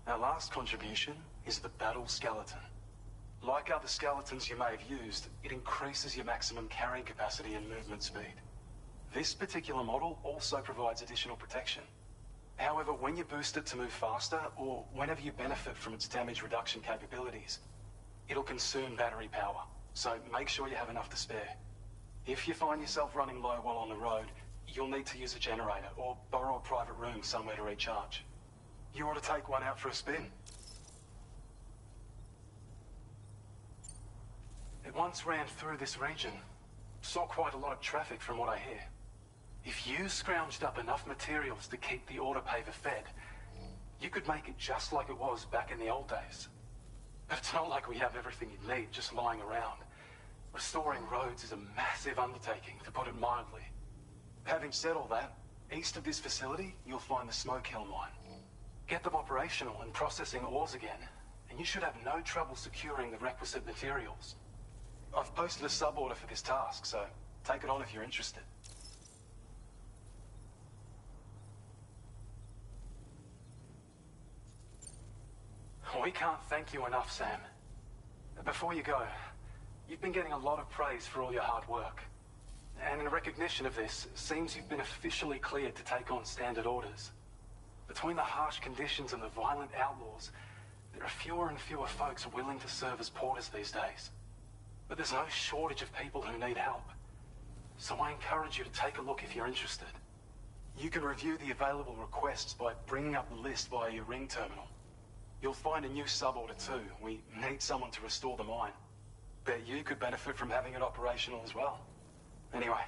Speaker 17: Our last contribution is the battle skeleton. Like other skeletons you may have used, it increases your maximum carrying capacity and movement speed. This particular model also provides additional protection. However, when you boost it to move faster, or whenever you benefit from its damage reduction capabilities, it'll consume battery power, so make sure you have enough to spare. If you find yourself running low while on the road, you'll need to use a generator or borrow a private room somewhere to recharge. You ought to take one out for a spin. It once ran through this region. Saw quite a lot of traffic from what I hear. If you scrounged up enough materials to keep the autopaver fed, you could make it just like it was back in the old days. But it's not like we have everything you need just lying around. Restoring roads is a massive undertaking, to put it mildly. Having said all that, east of this facility, you'll find the Smoke Hill mine. Get them operational and processing ores again, and you should have no trouble securing the requisite materials. I've posted a sub-order for this task, so take it on if you're interested. We can't thank you enough, Sam. Before you go, you've been getting a lot of praise for all your hard work. And in recognition of this, it seems you've been officially cleared to take on standard orders. Between the harsh conditions and the violent outlaws, there are fewer and fewer folks willing to serve as porters these days. But there's no shortage of people who need help. So I encourage you to take a look if you're interested. You can review the available requests by bringing up the list via your ring terminal. You'll find a new suborder too. We need someone to restore the mine. Bet you could benefit from having it operational as well. Anyway,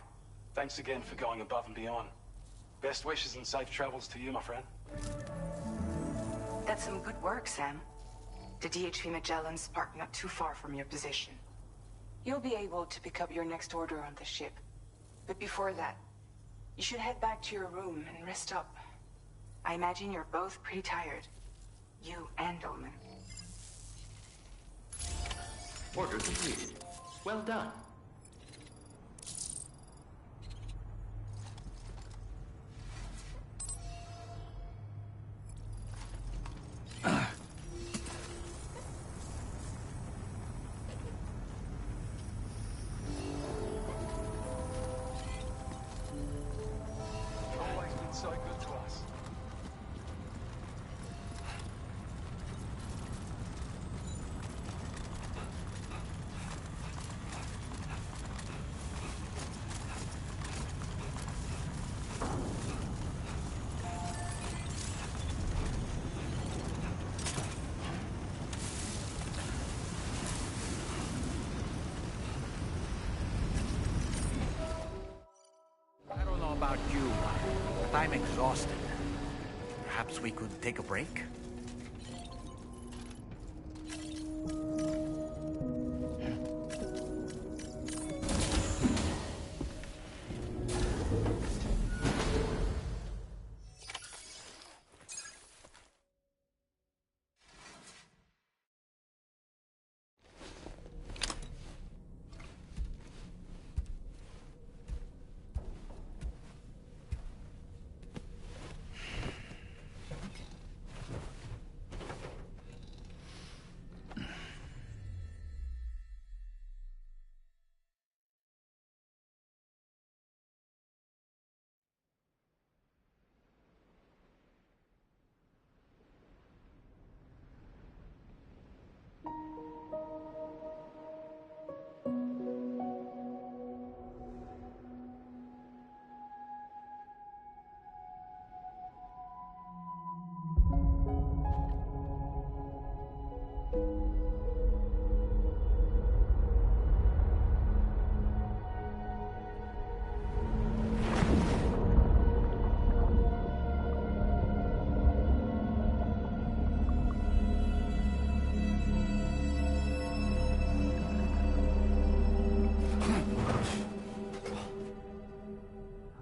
Speaker 17: thanks again for going above and beyond. Best wishes and safe travels to you, my friend.
Speaker 2: That's some good work, Sam. The DHV Magellan's parked not too far from your position. You'll be able to pick up your next order on the ship. But before that, you should head back to your room and rest up. I imagine you're both pretty tired. You and Dolman.
Speaker 6: Order completed. Well done.
Speaker 17: Always been so good to us.
Speaker 13: I don't know about you, but I'm exhausted. Perhaps we could take a break?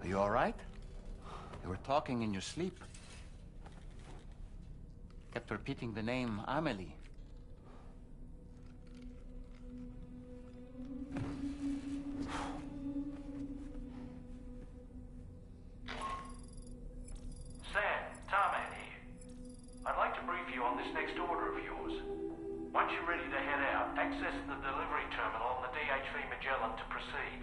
Speaker 13: Are you all right? You were talking in your sleep. Kept repeating the name Amelie.
Speaker 18: Sam, Tarman here. I'd like to brief you on this next order of yours. Once you're ready to head out, access the delivery terminal on the DHV Magellan to proceed.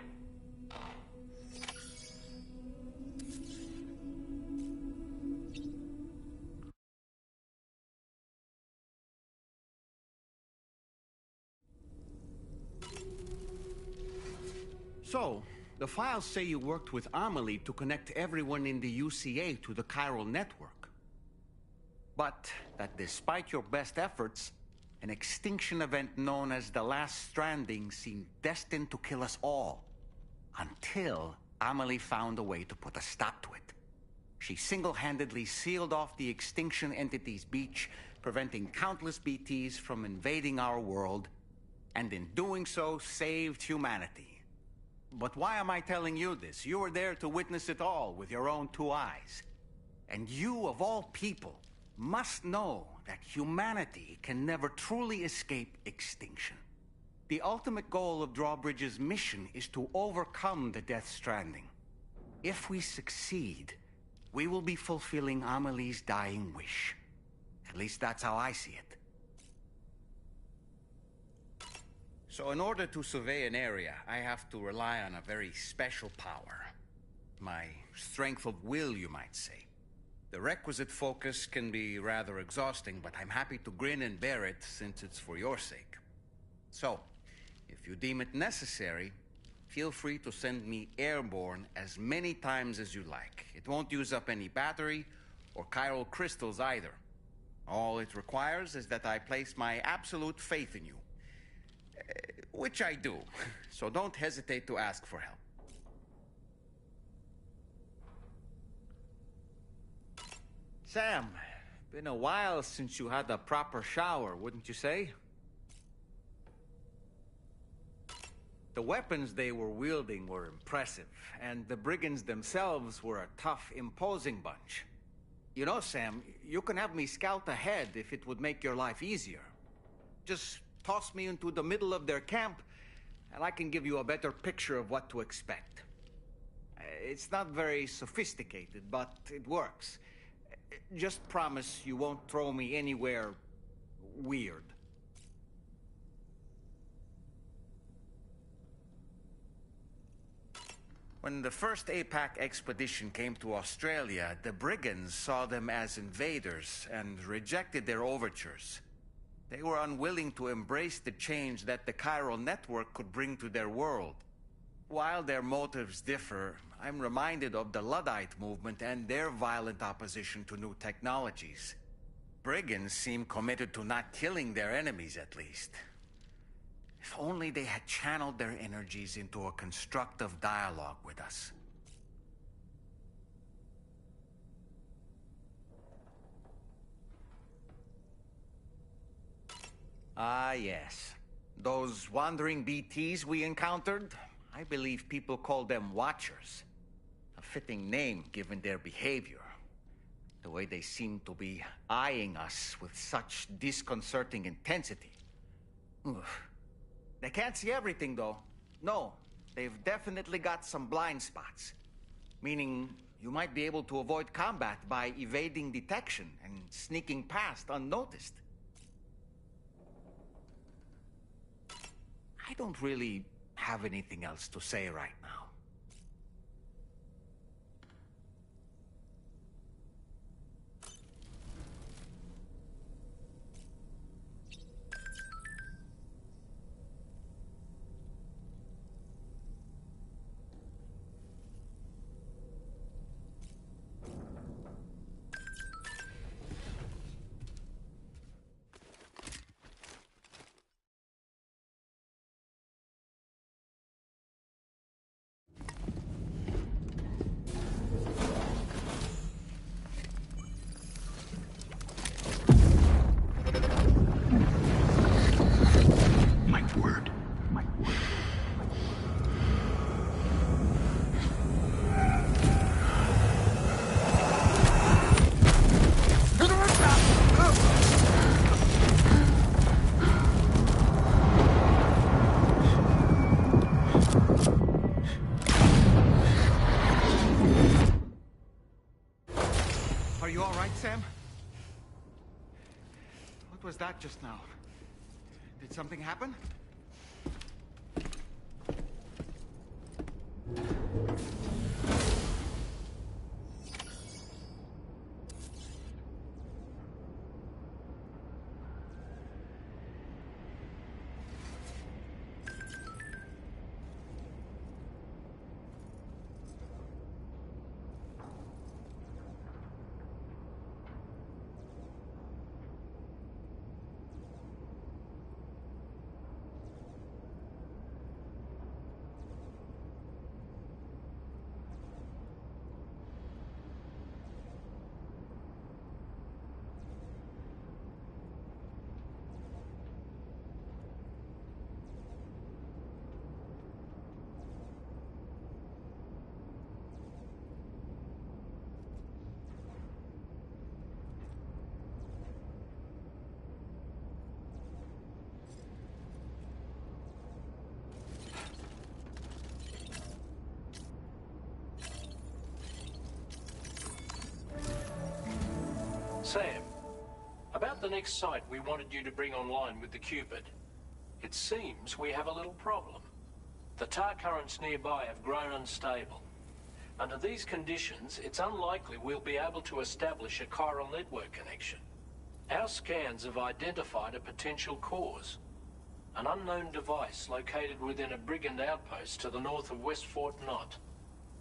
Speaker 13: So, the files say you worked with Amelie to connect everyone in the UCA to the chiral network. But that despite your best efforts, an extinction event known as the Last Stranding seemed destined to kill us all. Until Amelie found a way to put a stop to it. She single-handedly sealed off the extinction entity's beach, preventing countless BTs from invading our world, and in doing so, saved humanity. But why am I telling you this? You were there to witness it all with your own two eyes. And you, of all people, must know that humanity can never truly escape extinction. The ultimate goal of Drawbridge's mission is to overcome the Death Stranding. If we succeed, we will be fulfilling Amelie's dying wish. At least that's how I see it. So in order to survey an area, I have to rely on a very special power. My strength of will, you might say. The requisite focus can be rather exhausting, but I'm happy to grin and bear it since it's for your sake. So, if If you deem it necessary, feel free to send me airborne as many times as you like. It won't use up any battery or chiral crystals either. All it requires is that I place my absolute faith in you. Which I do, so don't hesitate to ask for help. Sam, been a while since you had a proper shower, wouldn't you say? The weapons they were wielding were impressive, and the brigands themselves were a tough, imposing bunch. You know, Sam, you can have me scout ahead if it would make your life easier. Just toss me into the middle of their camp, and I can give you a better picture of what to expect. It's not very sophisticated, but it works. Just promise you won't throw me anywhere weird. When the first APAC expedition came to Australia, the brigands saw them as invaders and rejected their overtures. They were unwilling to embrace the change that the chiral network could bring to their world. While their motives differ, I'm reminded of the Luddite movement and their violent opposition to new technologies. Brigands seem committed to not killing their enemies, at least. If only they had channeled their energies into a constructive dialogue with us. Ah, yes. Those wandering BTs we encountered, I believe people call them Watchers. A fitting name given their behavior. The way they seem to be eyeing us with such disconcerting intensity. Oof. They can't see everything, though. No, they've definitely got some blind spots. Meaning, you might be able to avoid combat by evading detection and sneaking past unnoticed. I don't really have anything else to say right now. Sam? What was that just now? Did something happen?
Speaker 18: Sam, about the next site we wanted you to bring online with the Cupid. It seems we have a little problem. The tar currents nearby have grown unstable. Under these conditions, it's unlikely we'll be able to establish a chiral network connection. Our scans have identified a potential cause. An unknown device located within a brigand outpost to the north of West Fort Knott.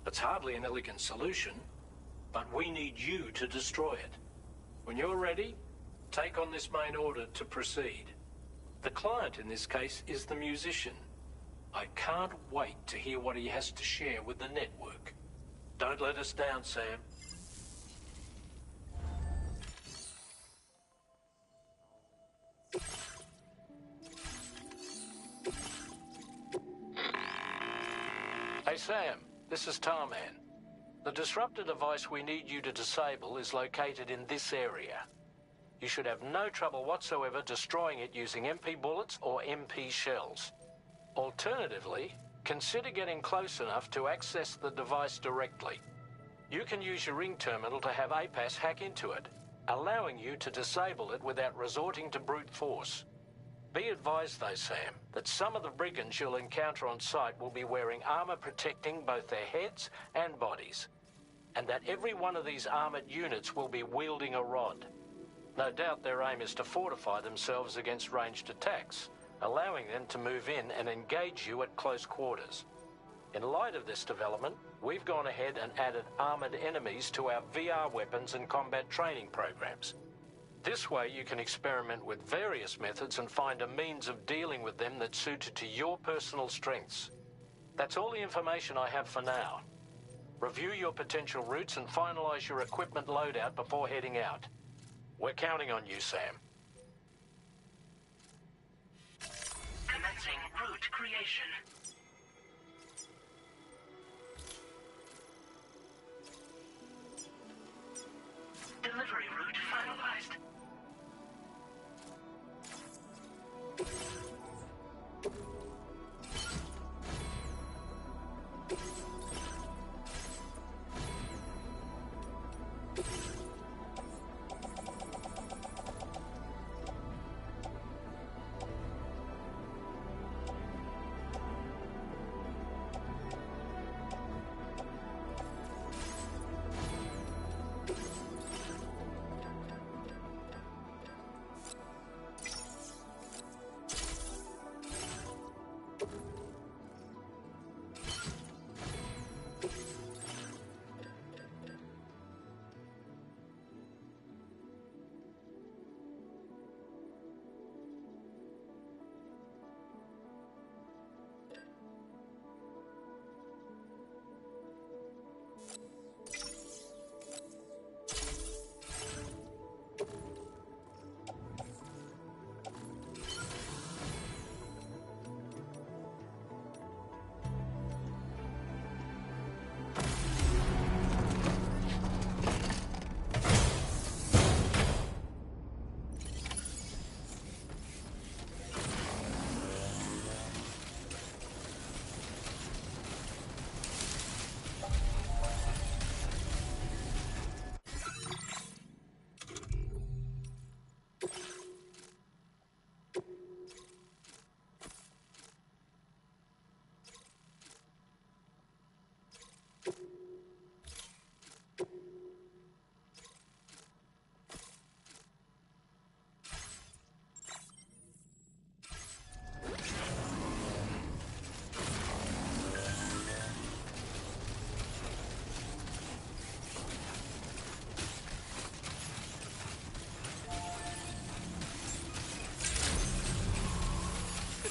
Speaker 18: It's hardly an elegant solution, but we need you to destroy it. When you're ready, take on this main order to proceed. The client in this case is the musician. I can't wait to hear what he has to share with the network. Don't let us down, Sam. Hey Sam, this is Tarman. The disruptor device we need you to disable is located in this area. You should have no trouble whatsoever destroying it using MP bullets or MP shells. Alternatively, consider getting close enough to access the device directly. You can use your ring terminal to have APAS hack into it, allowing you to disable it without resorting to brute force. Be advised though, Sam, that some of the brigands you'll encounter on site will be wearing armor protecting both their heads and bodies, and that every one of these armored units will be wielding a rod. No doubt their aim is to fortify themselves against ranged attacks, allowing them to move in and engage you at close quarters. In light of this development, we've gone ahead and added armored enemies to our VR weapons and combat training programs. This way you can experiment with various methods and find a means of dealing with them that's suited to your personal strengths. That's all the information I have for now. Review your potential routes and finalize your equipment loadout before heading out. We're counting on you, Sam.
Speaker 15: Commencing route creation. Delivery route finalized.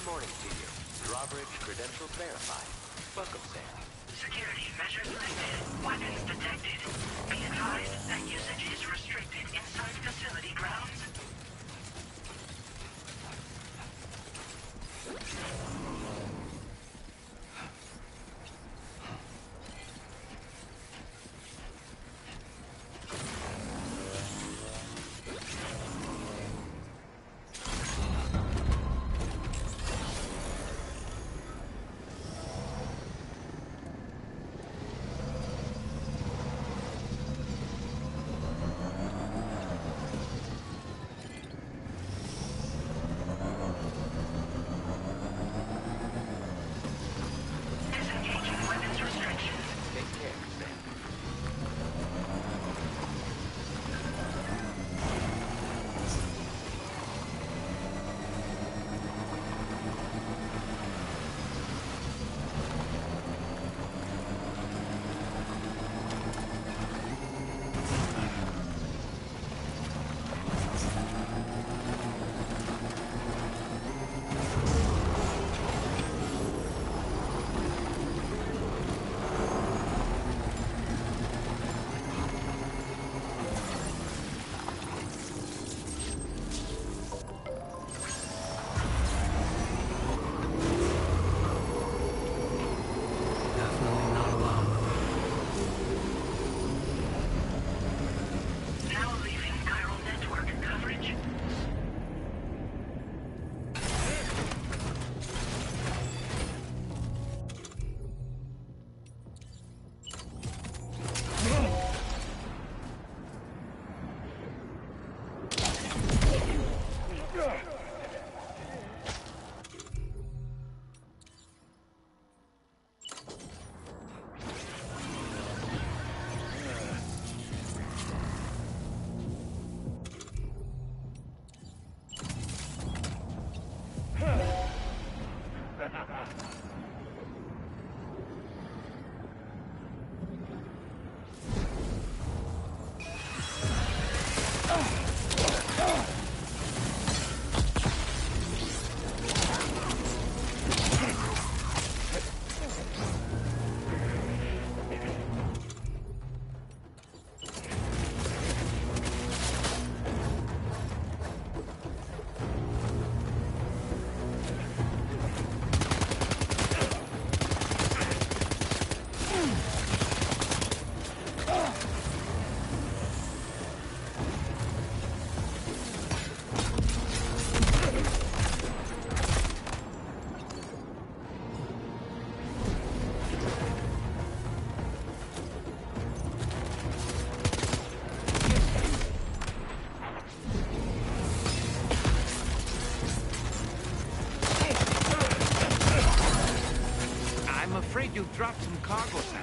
Speaker 6: Morning to you. Drawbridge credentials verified. Welcome, Sam.
Speaker 15: Security measures lifted. Weapons detected. Be advised that usage is restricted inside facility grounds.
Speaker 1: afraid you'll drop some cargo, Sam.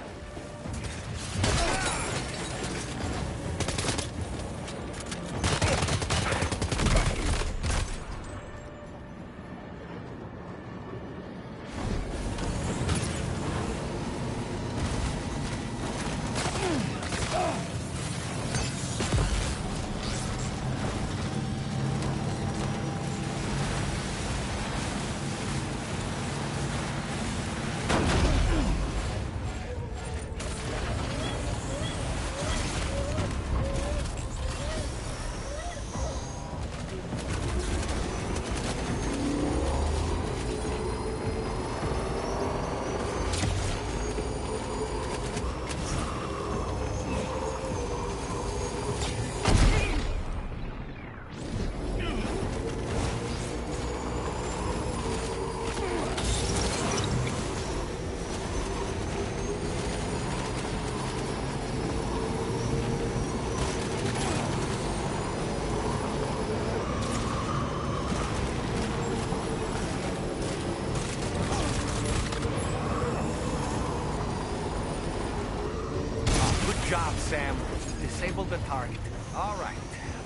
Speaker 1: Good job, Sam. Disabled the target. All right,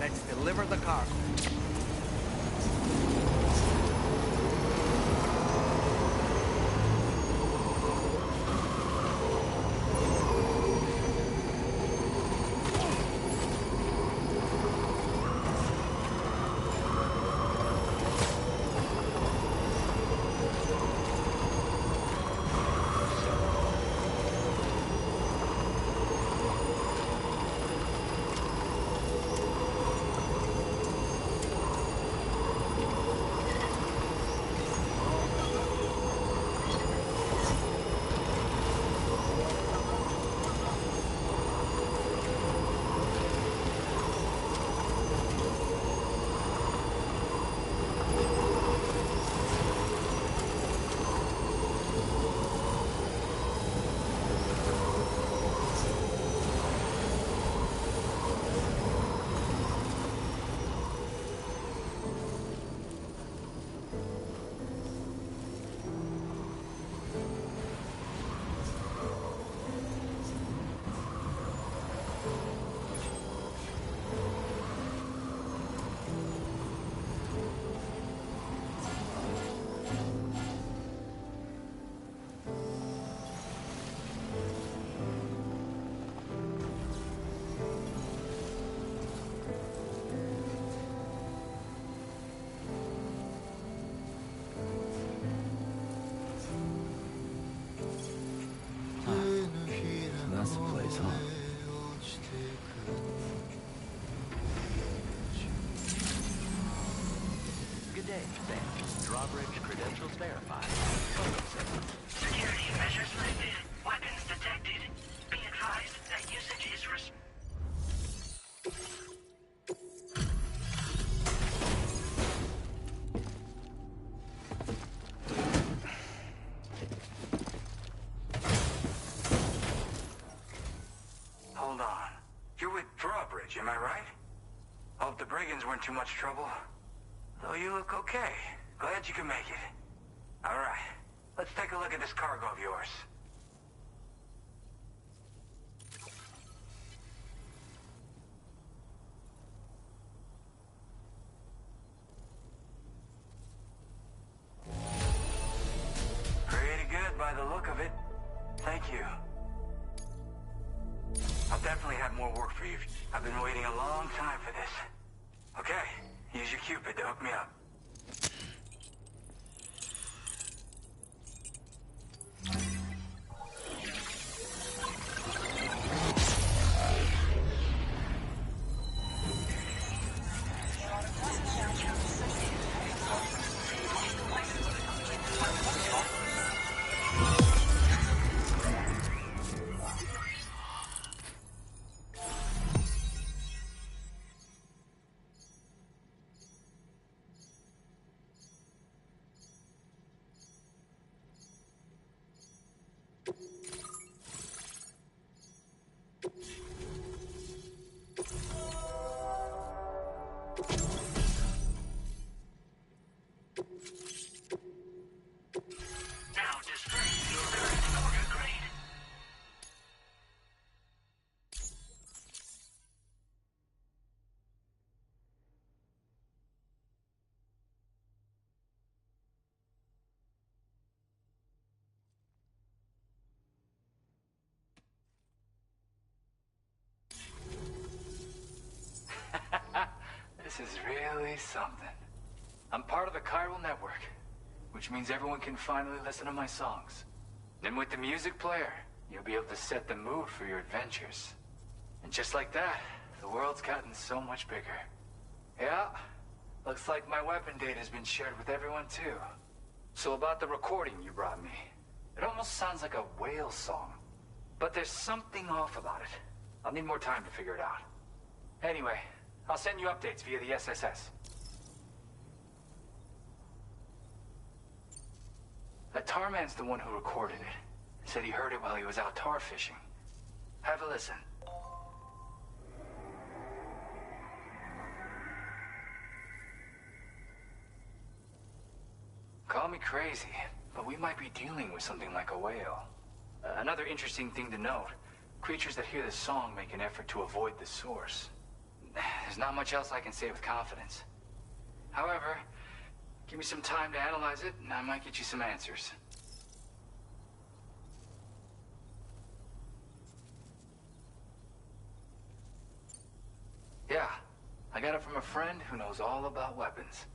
Speaker 1: let's deliver the cargo.
Speaker 4: That's the place, huh?
Speaker 6: Good day, Sam. Drawbridge credentials verified.
Speaker 15: Security measures lifted. Weapons detected. Be advised that usage is
Speaker 19: Hold on. You're with Drawbridge, am I right? Hope the brigands weren't too much trouble. Though you look okay. Glad you can make it. All right. Let's take a look at this cargo of yours. Pretty good by the look of it. Thank you. I'll definitely have more work for you. I've been waiting a long time for this. Okay, use your Cupid to hook me up. something. I'm part of the chiral network, which means everyone can finally listen to my songs. And with the music player, you'll be able to set the mood for your adventures. And just like that, the world's gotten so much bigger. Yeah, looks like my weapon data has been shared with everyone too. So about the recording you brought me, it almost sounds like a whale song. But there's something off about it. I'll need more time to figure it out. Anyway, I'll send you updates via the SSS. That tarman's the one who recorded it. Said he heard it while he was out tar fishing. Have a listen. Call me crazy, but we might be dealing with something like a whale. Another interesting thing to note, creatures that hear this song make an effort to avoid the source. There's not much else I can say with confidence. However, give me some time to analyze it, and I might get you some answers. Yeah, I got it from a friend who knows all about weapons.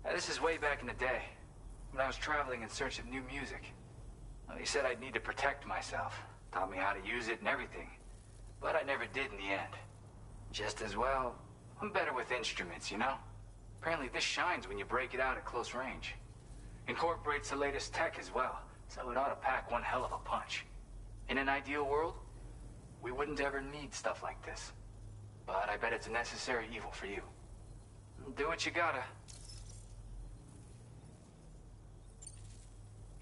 Speaker 19: Now, this is way back in the day, when I was traveling in search of new music. Well, he said I'd need to protect myself, taught me how to use it and everything. But I never did in the end. Just as well, I'm better with instruments, you know? Apparently this shines when you break it out at close range. Incorporates the latest tech as well, so it ought to pack one hell of a punch. In an ideal world, we wouldn't ever need stuff like this. But I bet it's a necessary evil for you. Do what you gotta.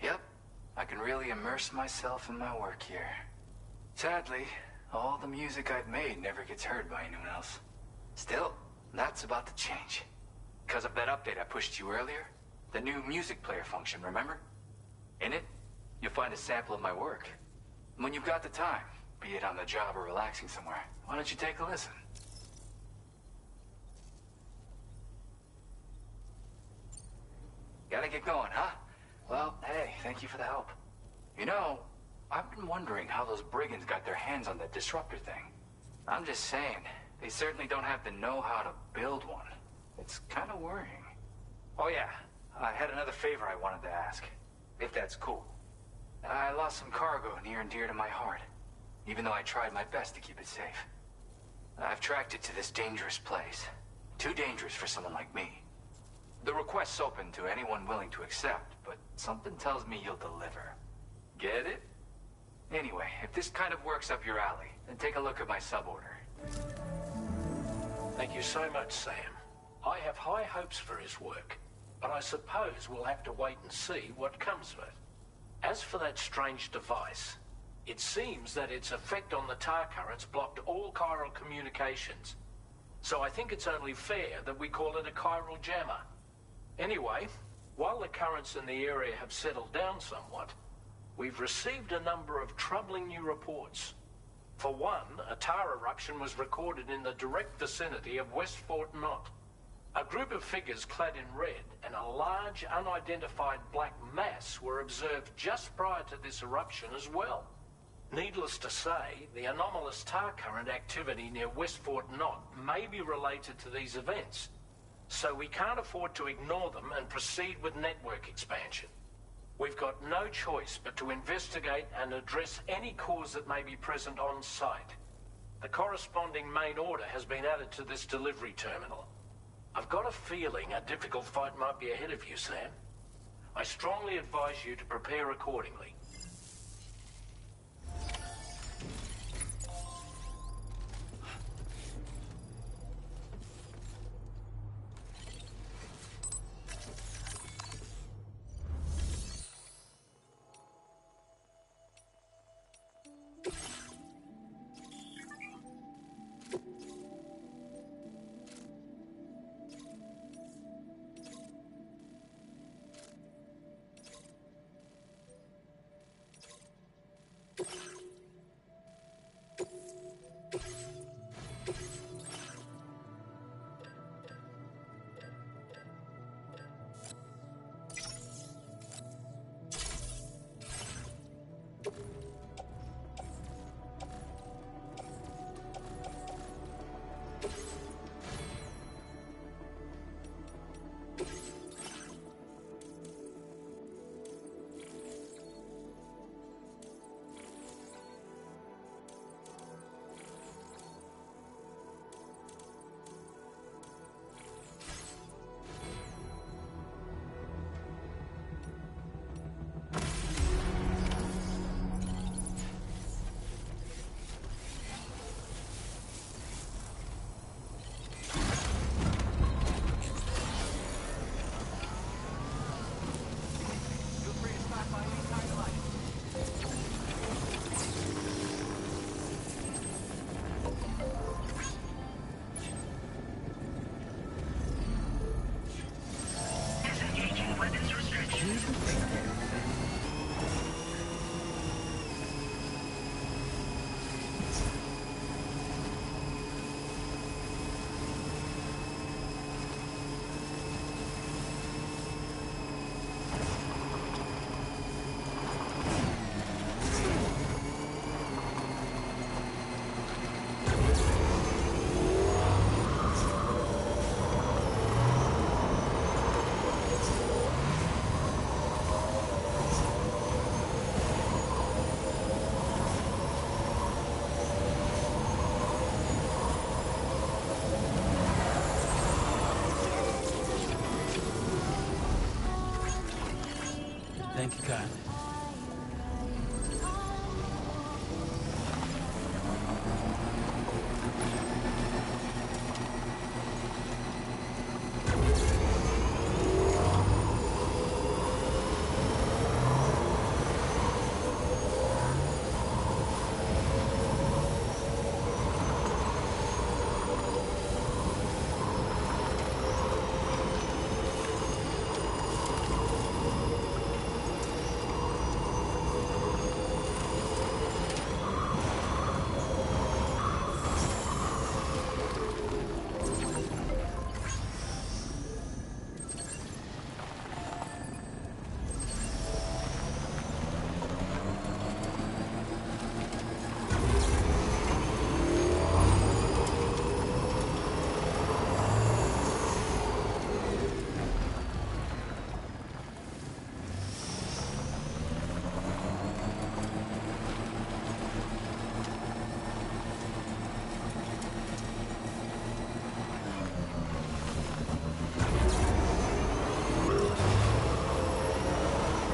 Speaker 19: Yep, I can really immerse myself in my work here. Sadly, all the music I've made never gets heard by anyone else. Still, that's about to change. Because of that update I pushed you earlier, the new music player function, remember? In it, you'll find a sample of my work. And when you've got the time, be it on the job or relaxing somewhere, why don't you take a listen? Gotta get going, huh? Well, hey, thank you for the help. You know, I've been wondering how those brigands got their hands on that disruptor thing. I'm just saying, they certainly don't have the know-how to build one. It's kind of worrying. Oh yeah, I had another favor I wanted to ask, if that's cool. I lost some cargo near and dear to my heart, even though I tried my best to keep it safe. I've tracked it to this dangerous place. Too dangerous for someone like me. The request's open to anyone willing to accept, but something tells me you'll deliver. Get it? Anyway, if this kind of works up your alley, then take a look at my suborder.
Speaker 18: Thank you so much, Sam. I have high hopes for his work, but I suppose we'll have to wait and see what comes of it. As for that strange device, it seems that its effect on the tar currents blocked all chiral communications. So I think it's only fair that we call it a chiral jammer. Anyway, while the currents in the area have settled down somewhat, we've received a number of troubling new reports. For one, a tar eruption was recorded in the direct vicinity of West Fort Knot. A group of figures clad in red and a large unidentified black mass were observed just prior to this eruption as well. Needless to say, the anomalous tar current activity near West Fort Knot may be related to these events, so we can't afford to ignore them and proceed with network expansion. We've got no choice but to investigate and address any cause that may be present on site. The corresponding main order has been added to this delivery terminal. I've got a feeling a difficult fight might be ahead of you, Sam. I strongly advise you to prepare accordingly.
Speaker 14: anche cane.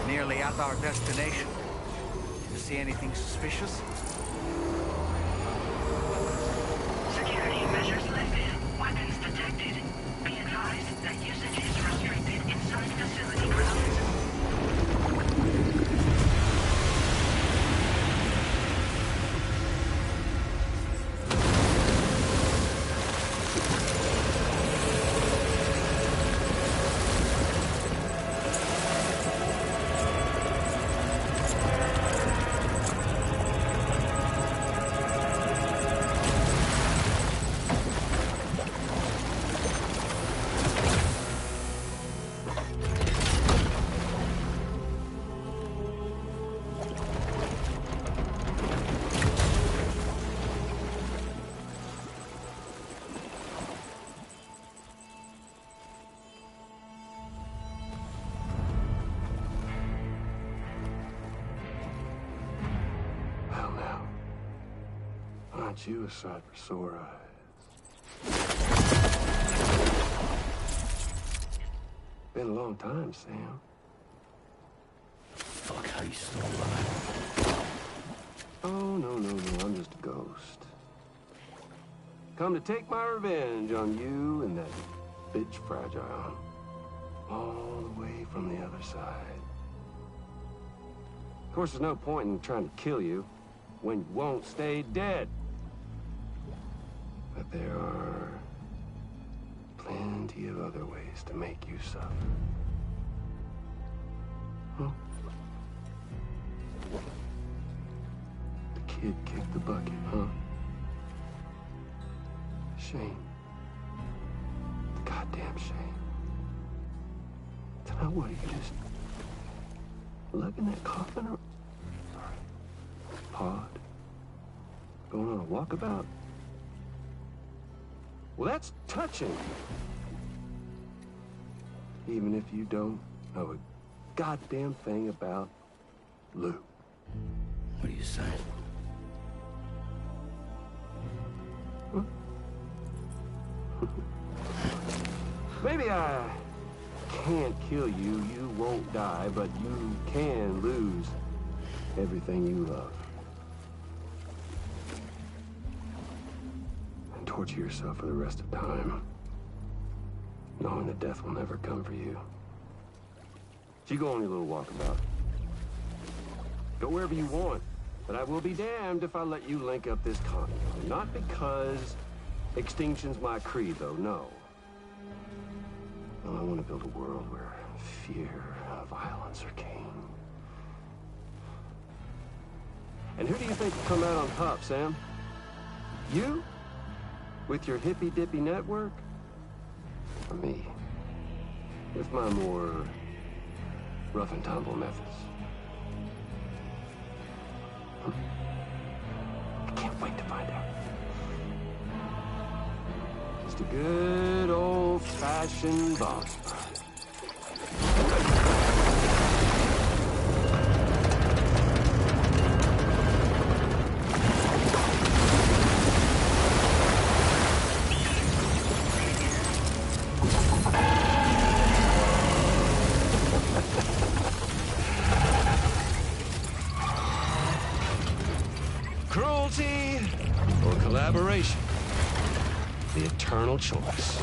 Speaker 13: Nearly at our destination. You see anything suspicious?
Speaker 15: Security measures lifted. Weapons detected. Be advised that usage is restricted inside facility grounds.
Speaker 20: Aren't you a sight for sore eyes? Been a long time, Sam.
Speaker 4: Fuck, how you still alive?
Speaker 20: Oh, no, I'm just a ghost. Come to take my revenge on you and that bitch Fragile. All the way from the other side. Of course, there's no point in trying to kill you when you won't stay dead. But there are plenty of other ways to make you suffer. Huh? The kid kicked the bucket, huh? Shame. Goddamn shame. Now what, are you just lugging that coffin or pod? Going on a walkabout? Well, that's touching. Even if you don't know a goddamn thing about Lou.
Speaker 4: What are you saying?
Speaker 20: Huh? Maybe I can't kill you, you won't die, but you can lose everything you love. And torture yourself for the rest of time, knowing that death will never come for you. So you go on your little walkabout. Go wherever you want, but I will be damned if I let you link up this continuity. Not because extinction's my creed, though, no. Well, I want to build a world where fear and violence are king. And who do you think will come out on top, Sam? You? With your hippy-dippy network? Or me? With my more rough-and-tumble methods? I can't wait to find out. Just a good old-fashioned boss fight.
Speaker 4: Cruelty or collaboration? The eternal choice.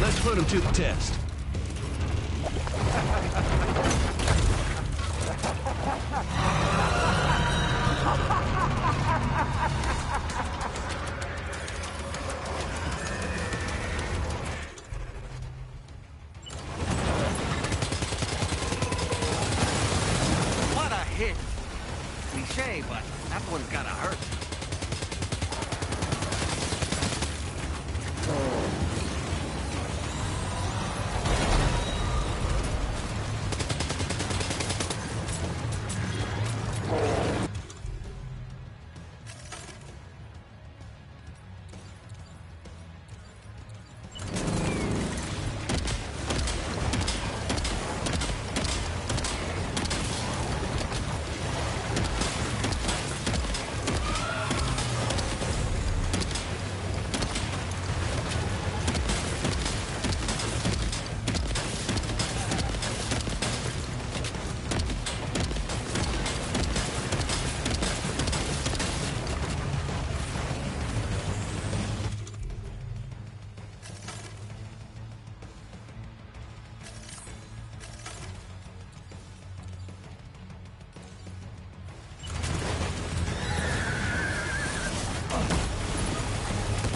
Speaker 4: Let's put him to the test.
Speaker 13: What a hit! Cliche, but that one's gotta hurt.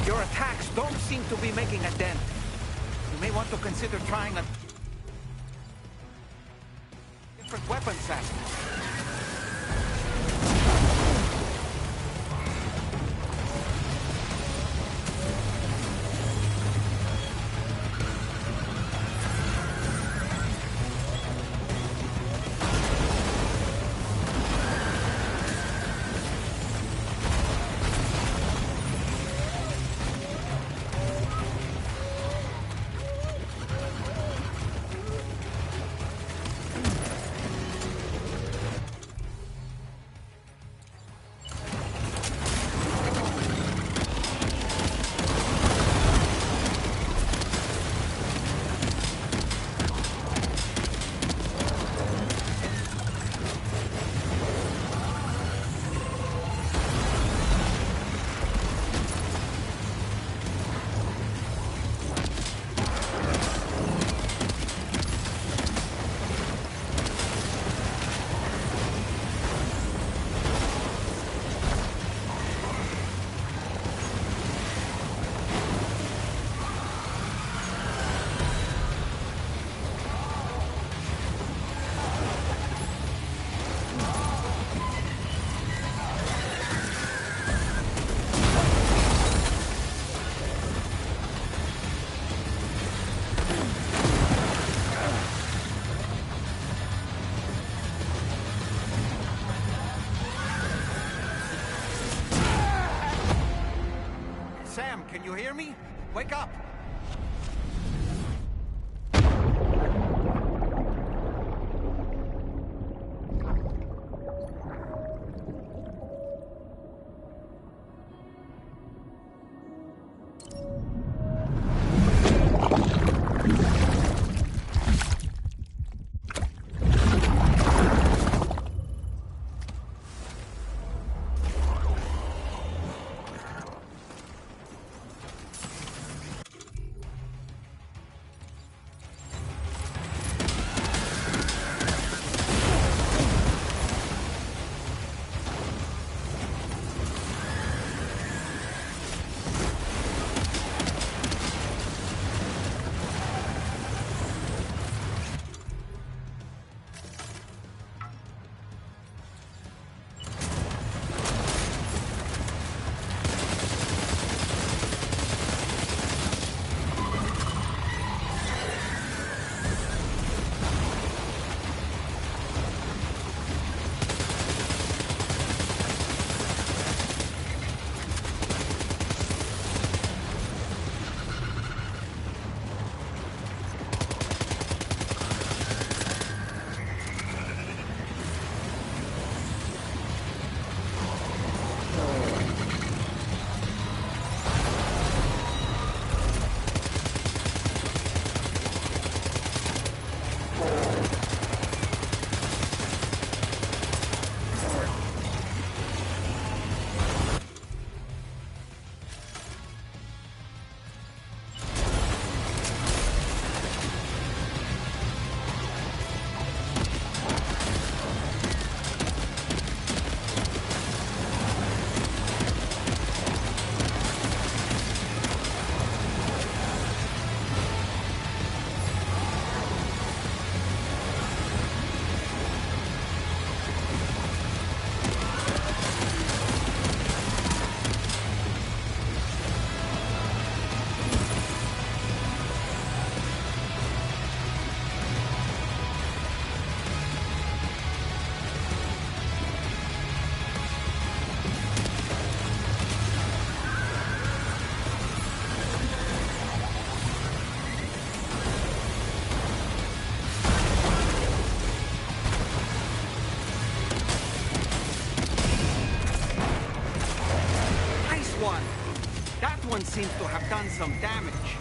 Speaker 13: Your attacks don't seem to be making a dent. You may want to consider trying a different weapon set. Sam, can you hear me? Wake up! seems to have done some damage.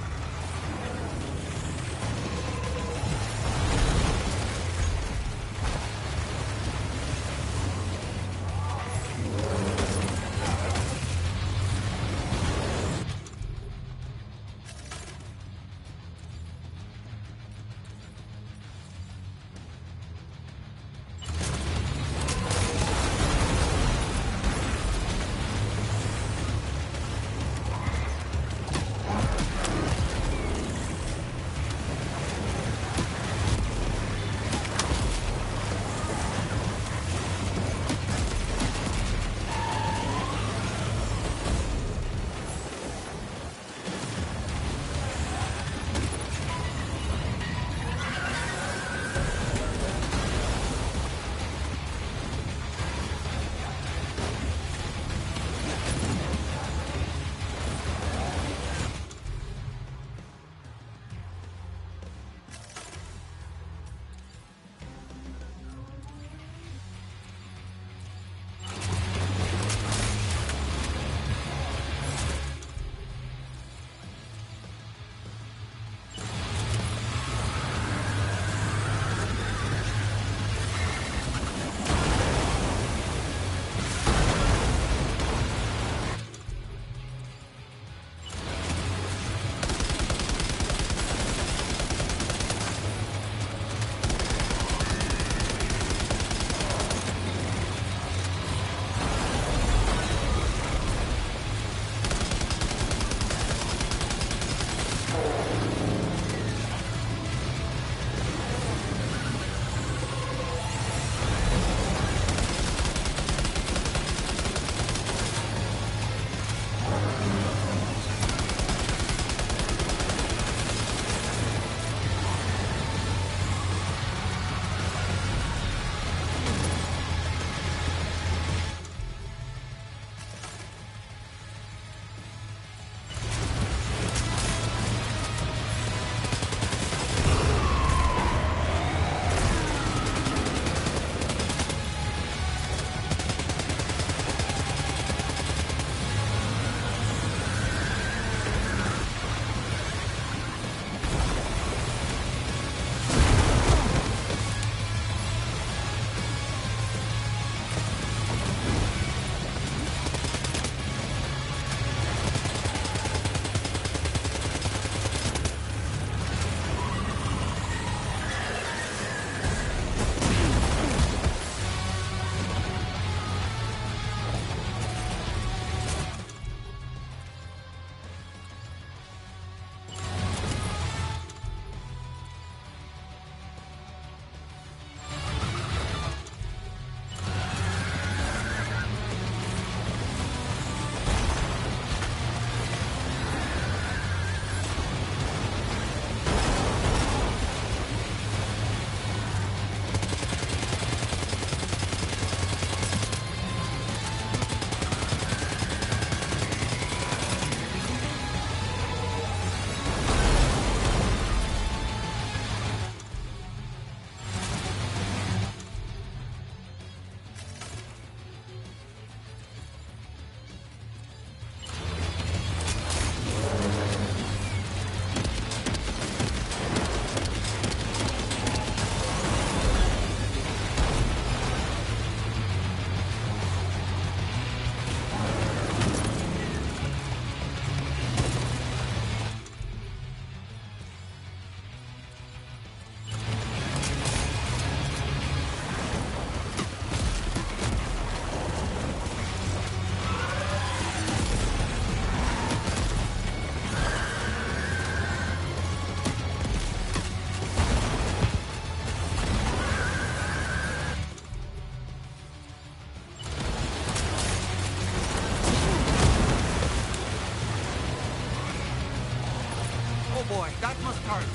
Speaker 13: boy, that must hurt.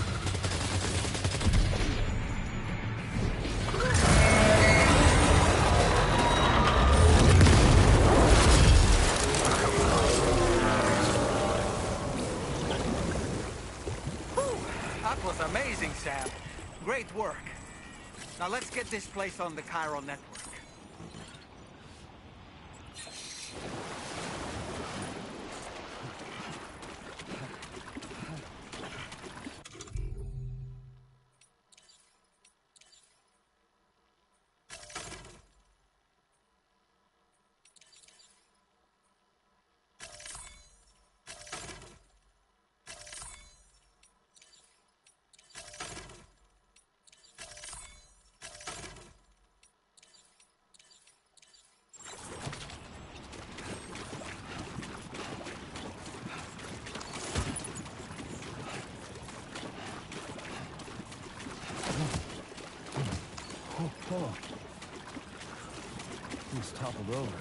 Speaker 13: That was amazing, Sam. Great work. Now let's get this place on the Cairo network.
Speaker 14: Things toppled over.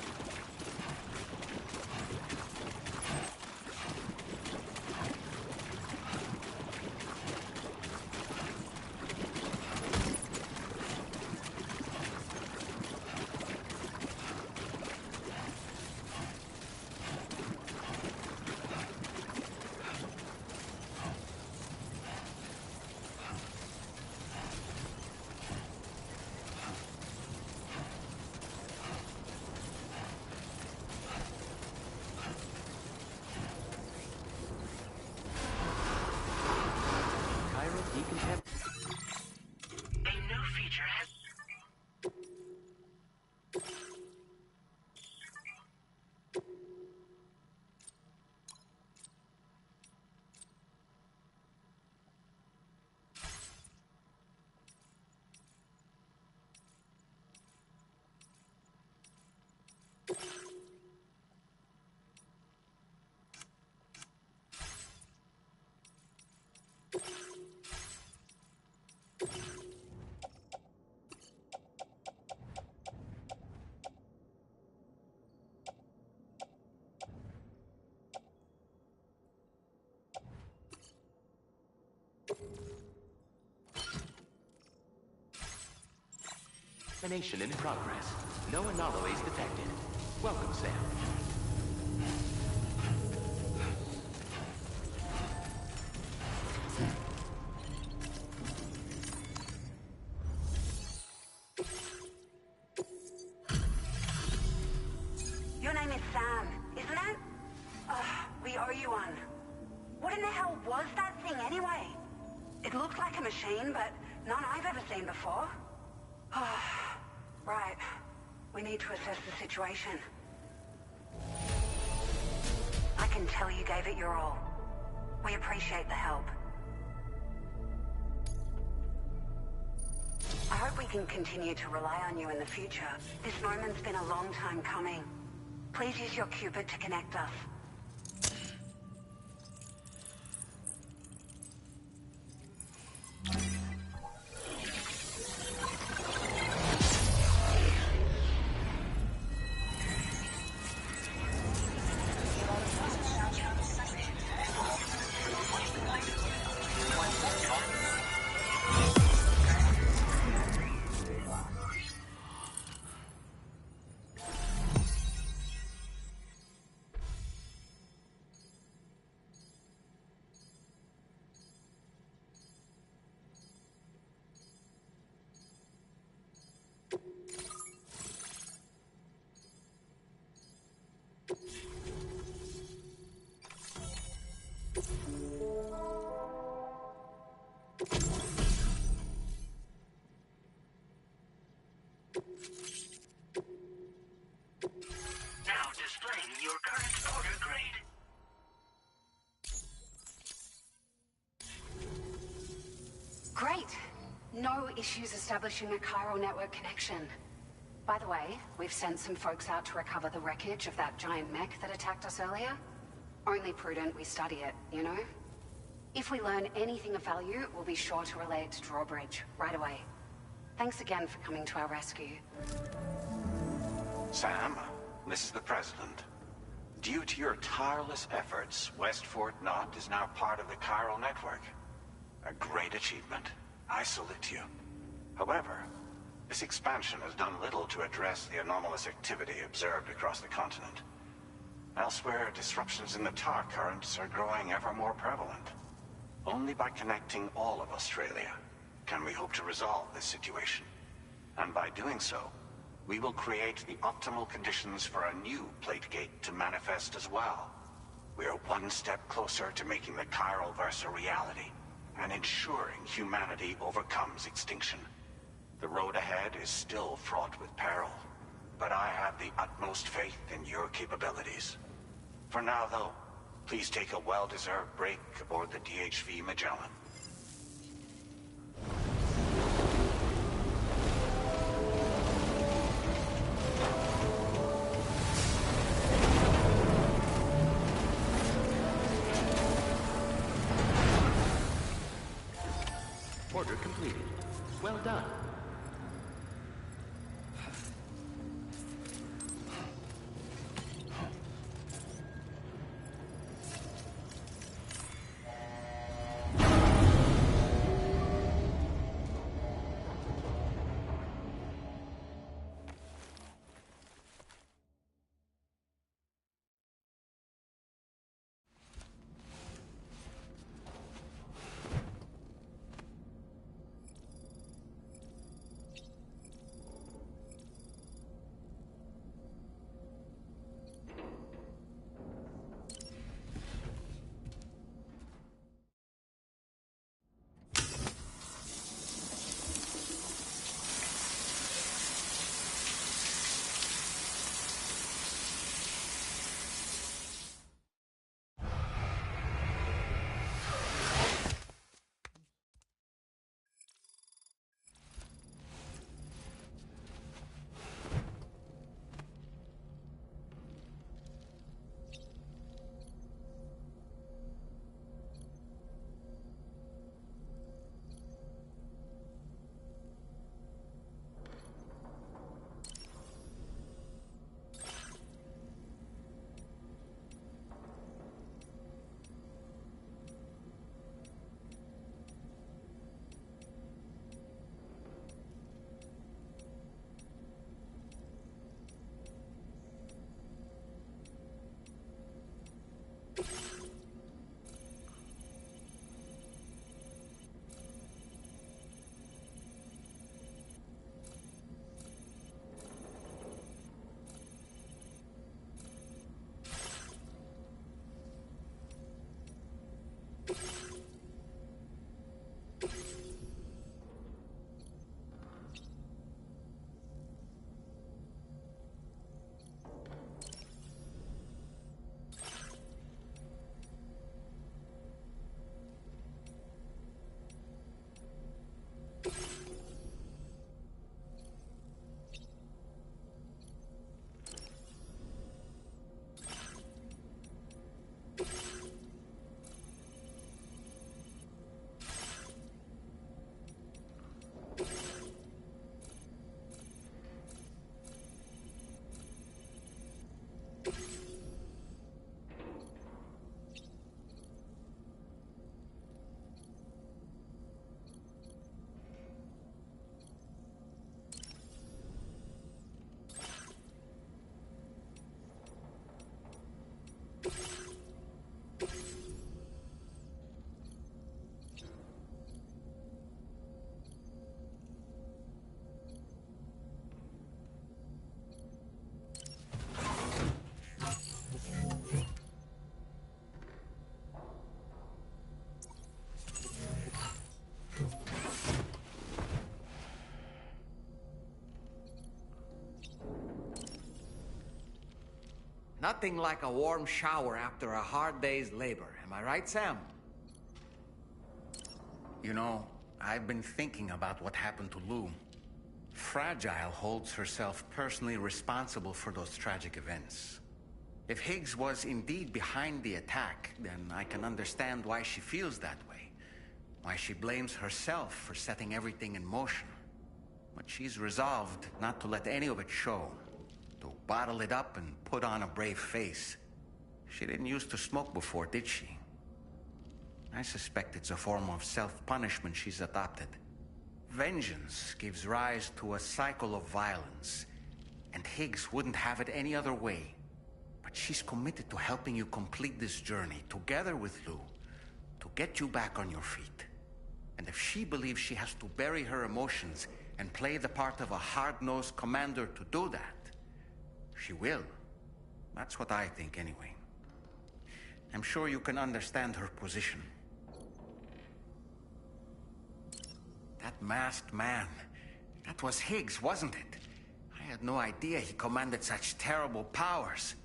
Speaker 6: Examination in progress. No anomalies detected. Welcome, Sam.
Speaker 2: Your name is Sam, isn't it? We owe you one. What in the hell was that thing anyway? It looked like a machine, but none I've ever seen before. Right. We need to assess the situation. I can tell you gave it your all. We appreciate the help. I hope we can continue to rely on you in the future. This moment's been a long time coming. Please use your Cupid to connect us.
Speaker 15: Now displaying your current order grade.
Speaker 2: Great. No issues establishing a chiral network connection. By the way, we've sent some folks out to recover the wreckage of that giant mech that attacked us earlier. Only prudent we study it, you know? If we learn anything of value, we'll be sure to relay it to Drawbridge right away. Thanks again for coming to our rescue.
Speaker 5: Sam, this is the President. Due to your tireless efforts, West Fort Knot is now part of the chiral network. A great achievement. I salute you. However, this expansion has done little to address the anomalous activity observed across the continent. Elsewhere, disruptions in the tar currents are growing ever more prevalent. Only by connecting all of Australia can we hope to resolve this situation. And by doing so, we will create the optimal conditions for a new Plategate to manifest as well. We are one step closer to making the chiral verse a reality, and ensuring humanity overcomes extinction. The road ahead is still fraught with peril, but I have the utmost faith in your capabilities. For now, though, please take a well-deserved break aboard the DHV Magellan.
Speaker 6: Order completed. Well done.
Speaker 13: Nothing like a warm shower after a hard day's labor. Am I right, Sam? You know, I've been thinking about what happened to Lou. Fragile holds herself personally responsible for those tragic events. If Higgs was indeed behind the attack, then I can understand why she feels that way. Why she blames herself for setting everything in motion. But she's resolved not to let any of it show. To bottle it up and put on a brave face. She didn't used to smoke before, did she? I suspect it's a form of self-punishment she's adopted. Vengeance gives rise to a cycle of violence, and Higgs wouldn't have it any other way. But she's committed to helping you complete this journey, together with Lou, to get you back on your feet. And if she believes she has to bury her emotions and play the part of a hard-nosed commander to do that, she will. That's what I think, anyway. I'm sure you can understand her position. That masked man, that was Higgs, wasn't it? I had no idea he commanded such terrible powers.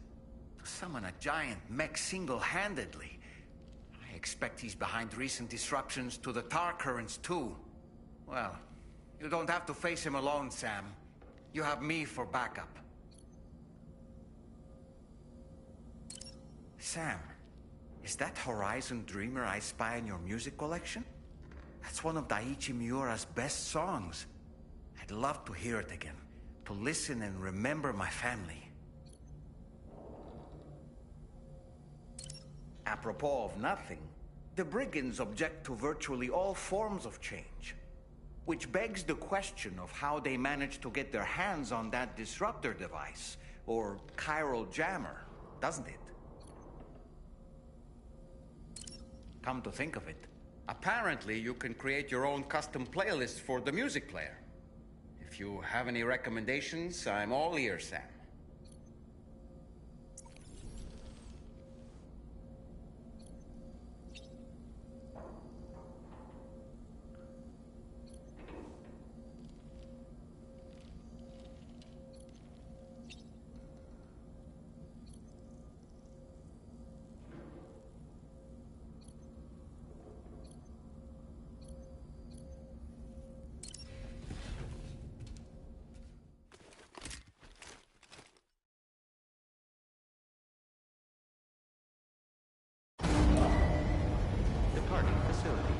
Speaker 13: To summon a giant mech single-handedly. I expect he's behind recent disruptions to the tar currents, too. Well, you don't have to face him alone, Sam. You have me for backup. Sam, is that Horizon Dreamer I spy in your music collection? That's one of Daiichi Miura's best songs. I'd love to hear it again, to listen and remember my family. Apropos of nothing, the brigands object to virtually all forms of change. Which begs the question of how they managed to get their hands on that disruptor device, or chiral jammer, doesn't it? Come to think of it, apparently you can create your own custom playlist for the music player. If you have any recommendations, I'm all ears, Sam.
Speaker 20: Departing facility.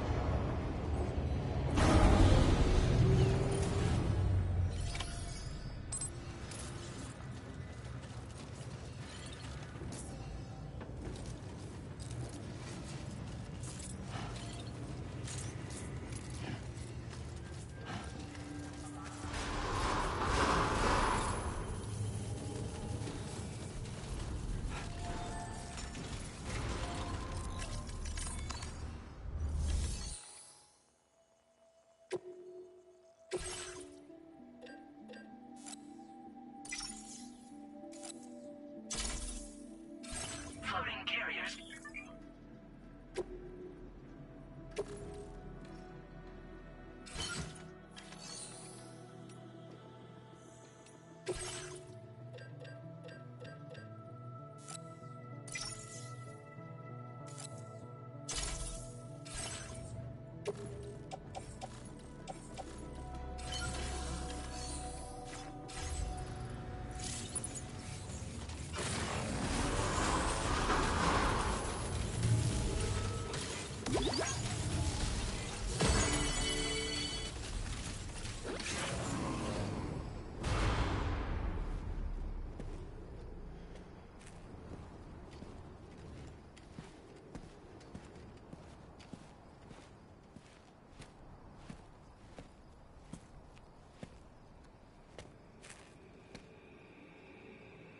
Speaker 15: Floating carriers.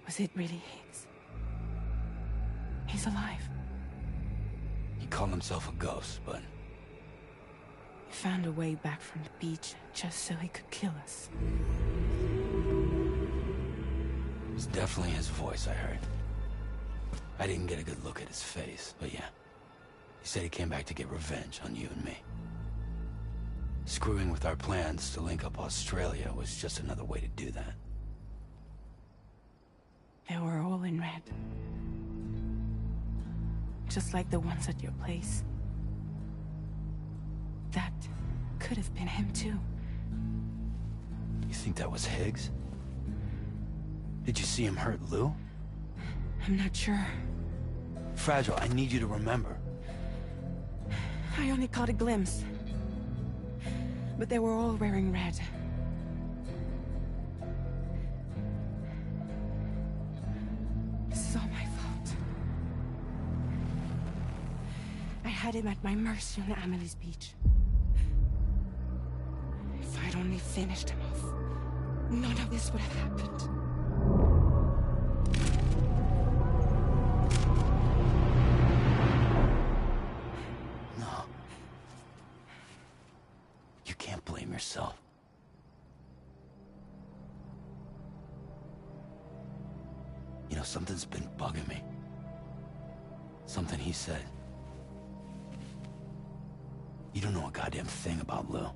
Speaker 7: Was it really Higgs? He's alive.
Speaker 4: He called himself a ghost, but
Speaker 7: He found a way back from the beach just so he could kill us.
Speaker 4: it was definitely his voice I heard. I didn't get a good look at his face, but yeah. He said he came back to get revenge on you and me. Screwing with our plans to link up Australia was just another way to do that.
Speaker 7: They were all in red. just like the ones at your place. That could have been him too.
Speaker 4: You think that was Higgs? Did you see him hurt Lou?
Speaker 7: I'm not sure.
Speaker 4: Fragile, I need you to remember.
Speaker 7: I only caught a glimpse. But they were all wearing red. This is all my fault. I had him at my mercy on Amelie's beach. If I'd only finished him off, none of this would have happened.
Speaker 4: Yourself. You know, something's been bugging me. Something he said. You don't know a goddamn thing about Lou.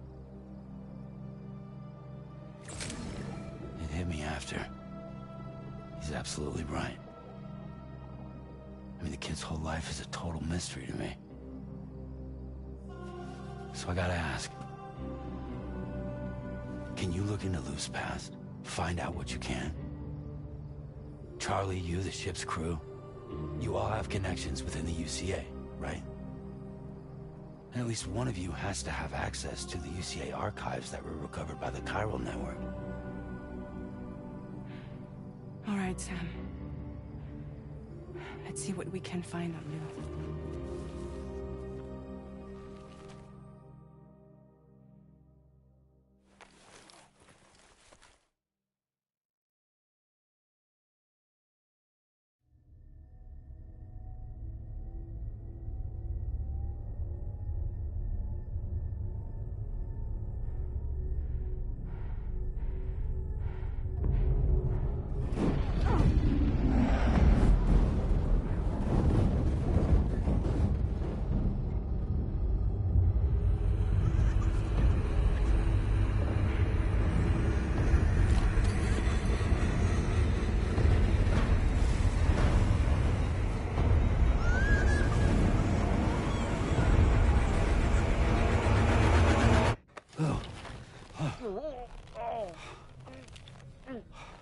Speaker 4: It hit me after. He's absolutely right. I mean, the kid's whole life is a total mystery to me. So I gotta ask. Can you look into Lou's past? Find out what you can? Charlie, you, the ship's crew, you all have connections within the UCA, right? And at least one of you has to have access to the UCA archives that were recovered by the chiral network.
Speaker 7: All right, Sam. Let's see what we can find on Lou.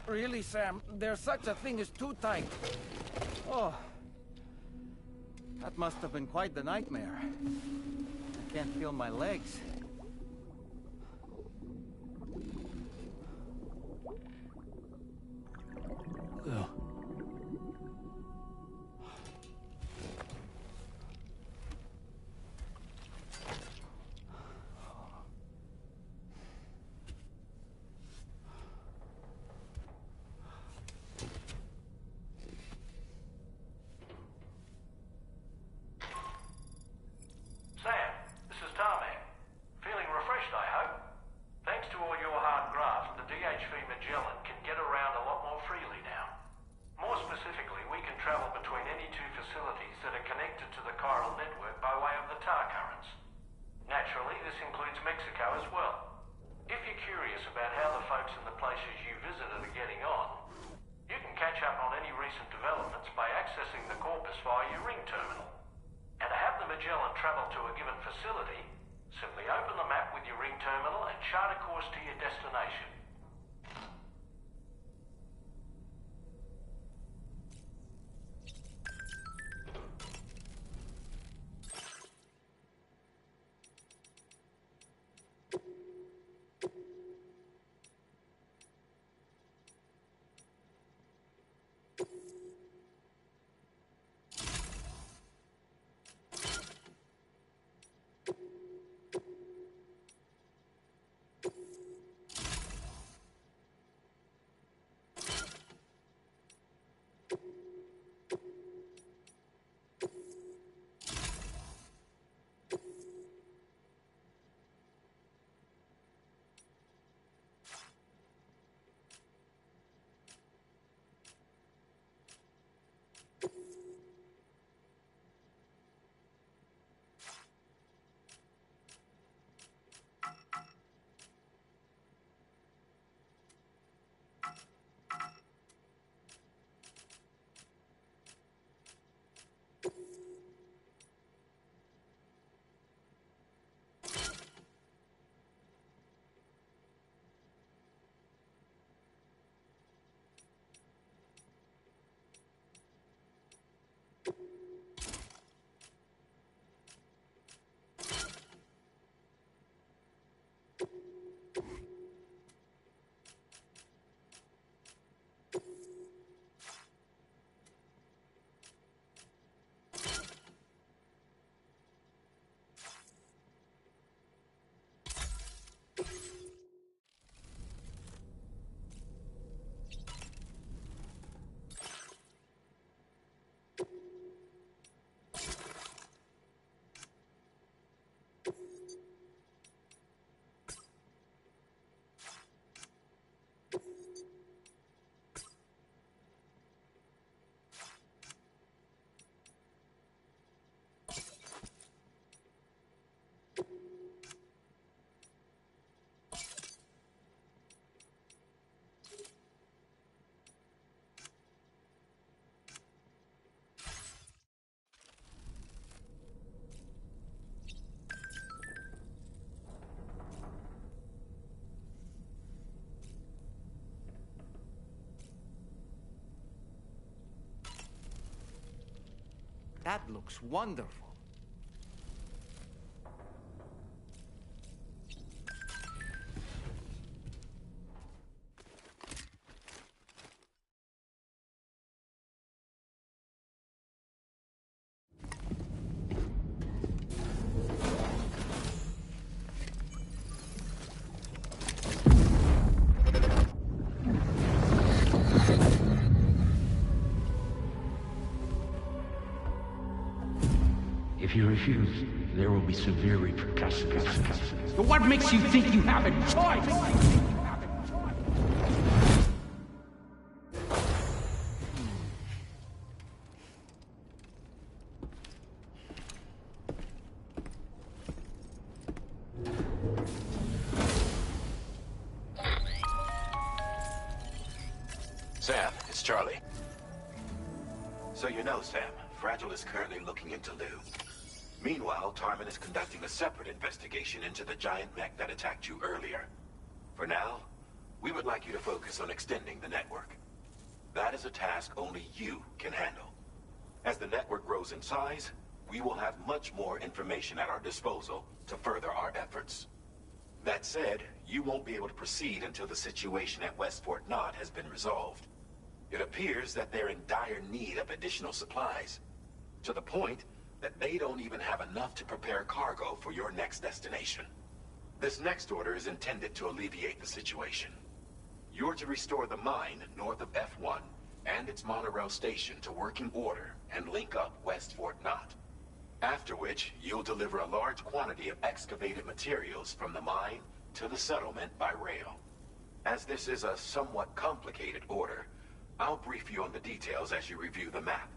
Speaker 1: Really, Sam? There's such a thing as too tight. Oh. That must have been quite the nightmare. I can't feel my legs.
Speaker 4: Lou.
Speaker 13: That looks wonderful.
Speaker 3: If you refuse, there will be severe repercussions. But what makes you think you have a choice?
Speaker 5: Sam, it's Charlie. So you know, Sam, Fragile is currently looking into Lou. Meanwhile, Tarman is conducting a separate investigation into the giant mech that attacked you earlier. For now, we would like you to focus on extending the network. That is a task only you can handle. As the network grows in size, we will have much more information at our disposal to further our efforts. That said, you won't be able to proceed until the situation at West Fort Knott has been resolved. It appears that they're in dire need of additional supplies, to the point that they don't even have enough to prepare cargo for your next destination. This next order is intended to alleviate the situation. You're to restore the mine north of F1 and its monorail station to working order and link up West Fort Knott. After which, you'll deliver a large quantity of excavated materials from the mine to the settlement by rail. As this is a somewhat complicated order, I'll brief you on the details as you review the map.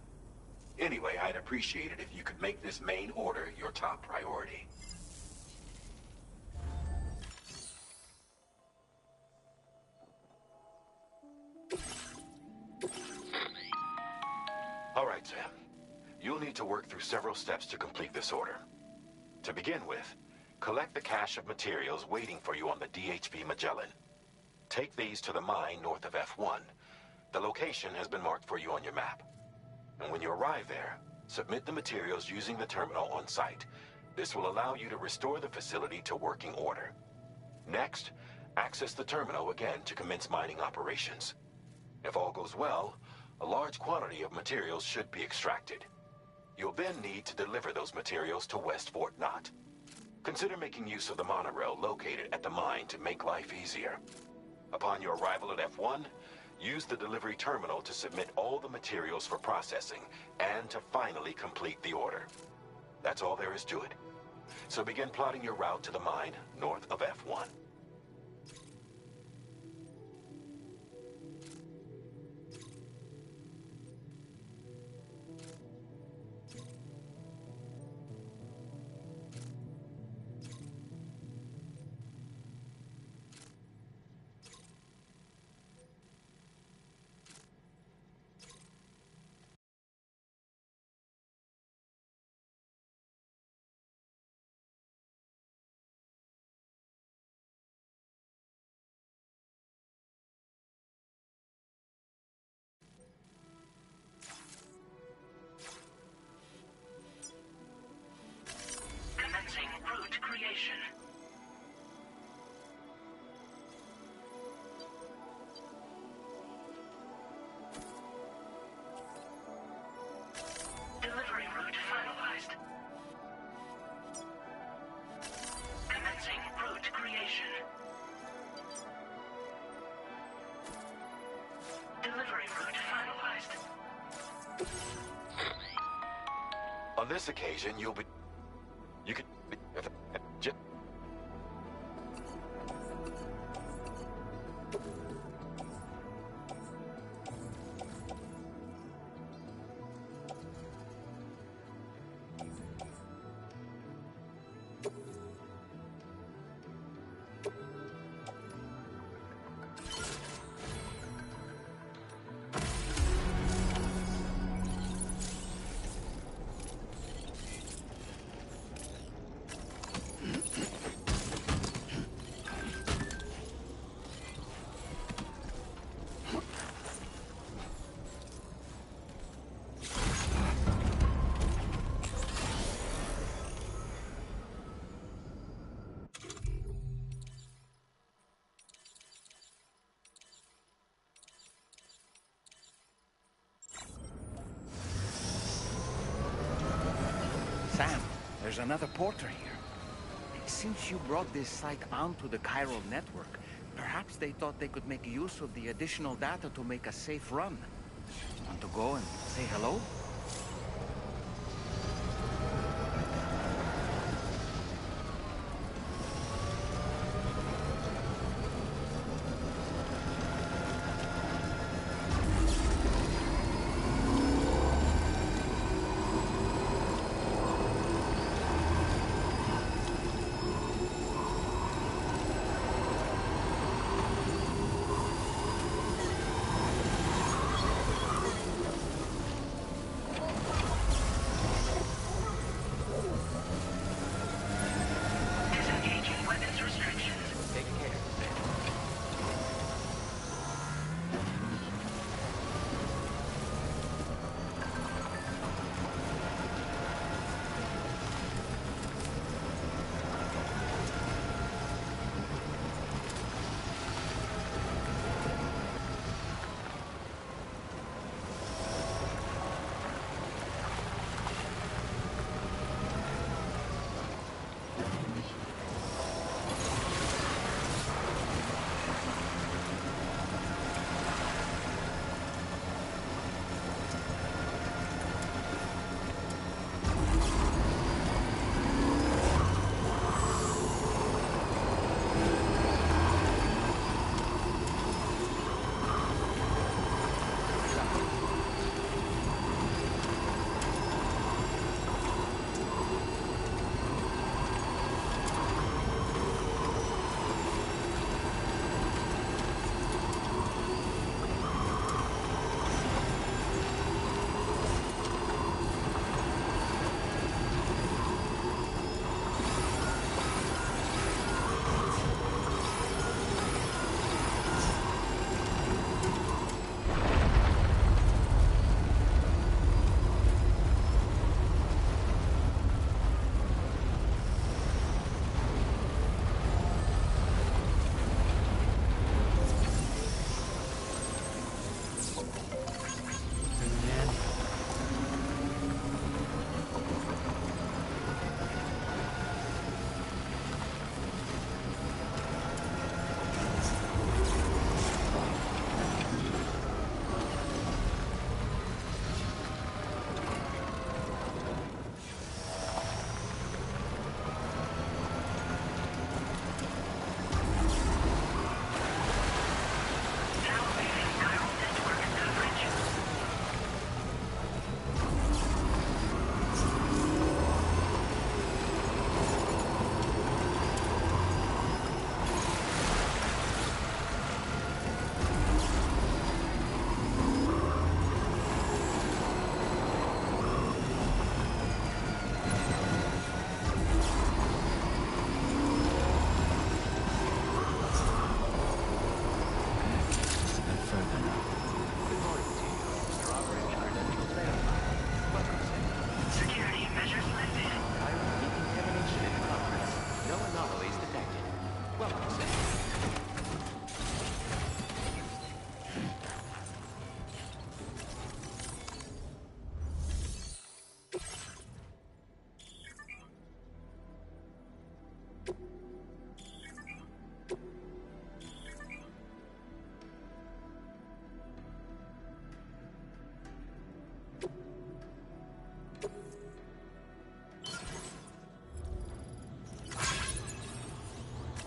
Speaker 5: Anyway, I'd appreciate it if you could make this main order your top priority. All right, Sam. You'll need to work through several steps to complete this order. To begin with, collect the cache of materials waiting for you on the DHP Magellan. Take these to the mine north of F1. The location has been marked for you on your map. And when you arrive there, submit the materials using the terminal on site. This will allow you to restore the facility to working order. Next, access the terminal again to commence mining operations. If all goes well, a large quantity of materials should be extracted. You'll then need to deliver those materials to West Fort Knott. Consider making use of the monorail located at the mine to make life easier. Upon your arrival at F1, use the delivery terminal to submit all the materials for processing and to finally complete the order. That's all there is to it. So begin plotting your route to the mine north of F1.
Speaker 15: Commencing route creation. Delivery route finalized. Commencing route creation. Delivery route finalized.
Speaker 5: On this occasion, you could...
Speaker 13: there's another porter here. Since you brought this site onto the chiral network, perhaps they thought they could make use of the additional data to make a safe run. Want to go and say hello?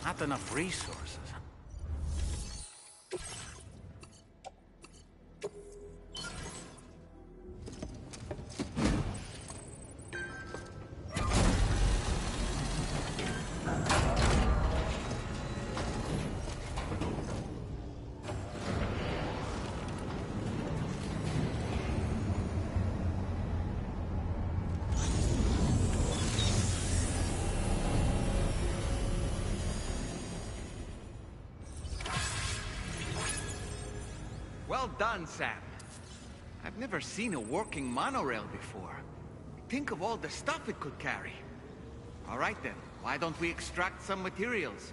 Speaker 13: Not enough resources. Well done, Sam. I've never seen a working monorail before. Think of all the stuff it could carry. All right then, why don't we extract some materials?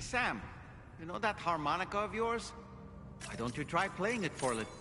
Speaker 13: Sam, you know that harmonica of yours? Why don't you try playing it for a little?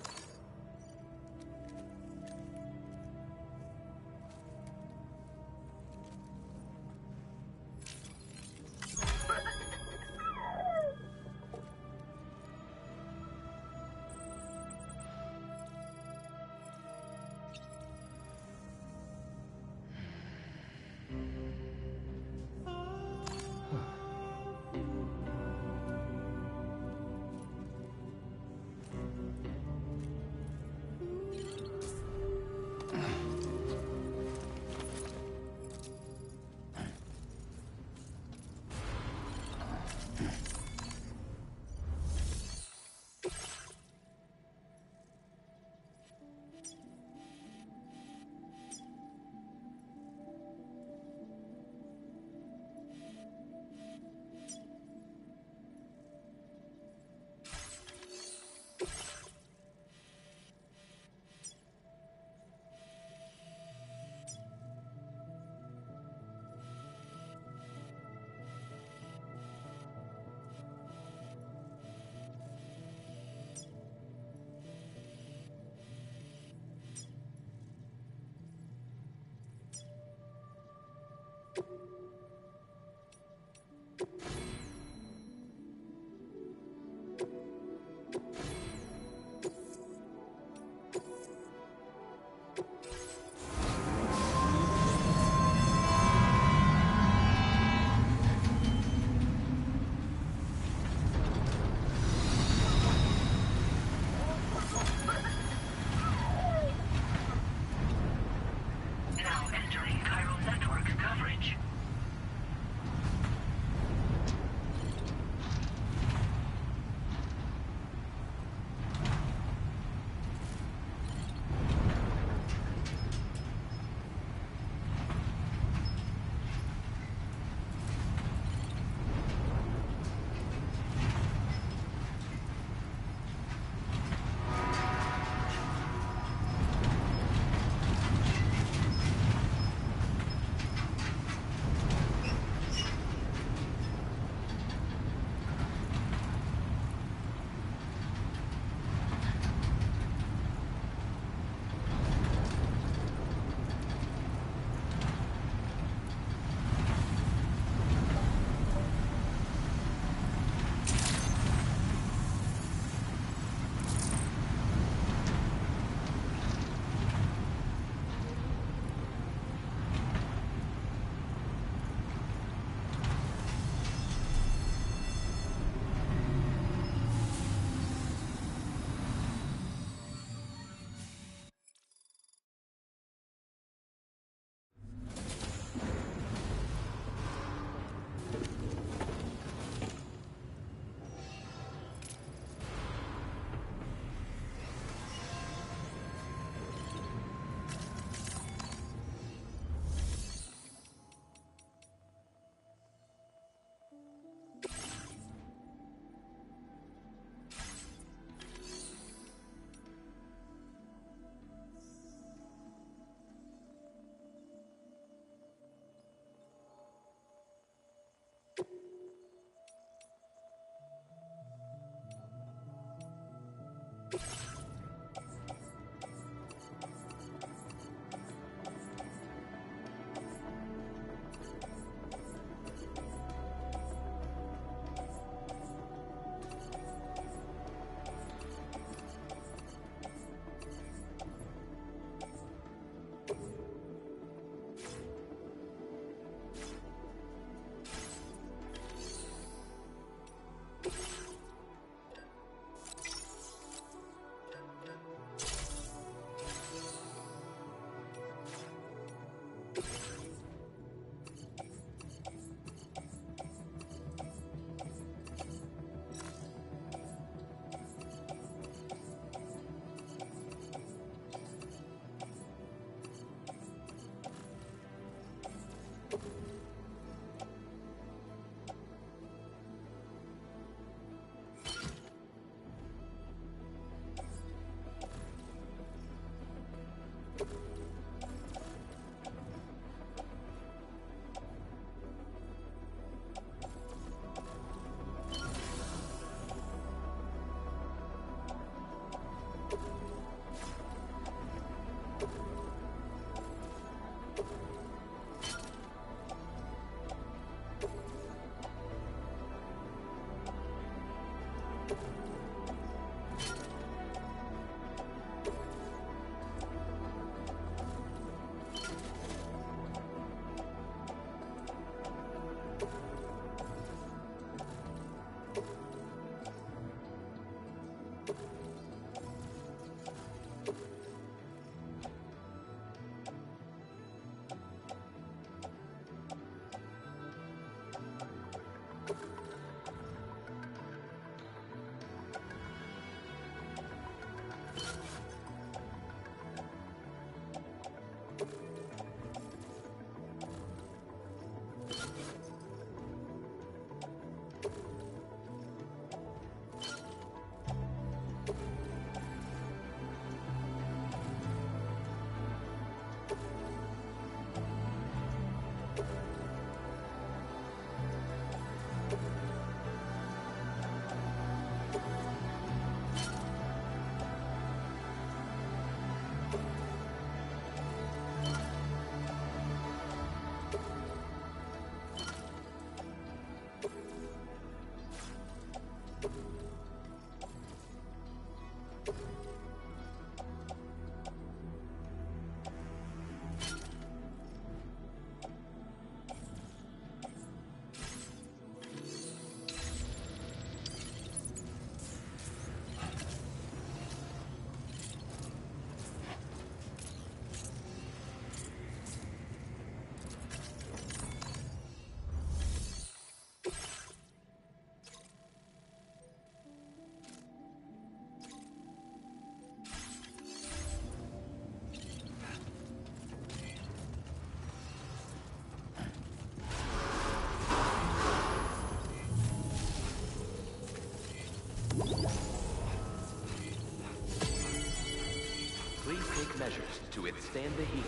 Speaker 6: take measures to withstand the heat.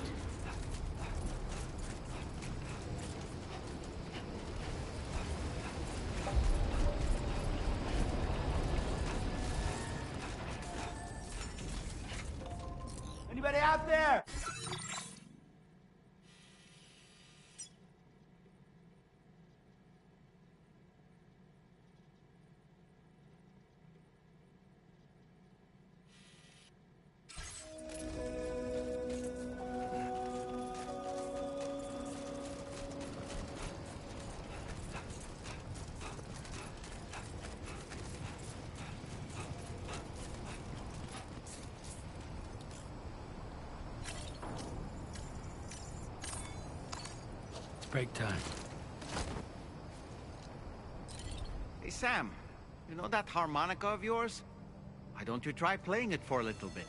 Speaker 14: Anybody out there?
Speaker 4: Break time.
Speaker 13: Hey, Sam. You know that harmonica of yours? Why don't you try playing it for a little bit?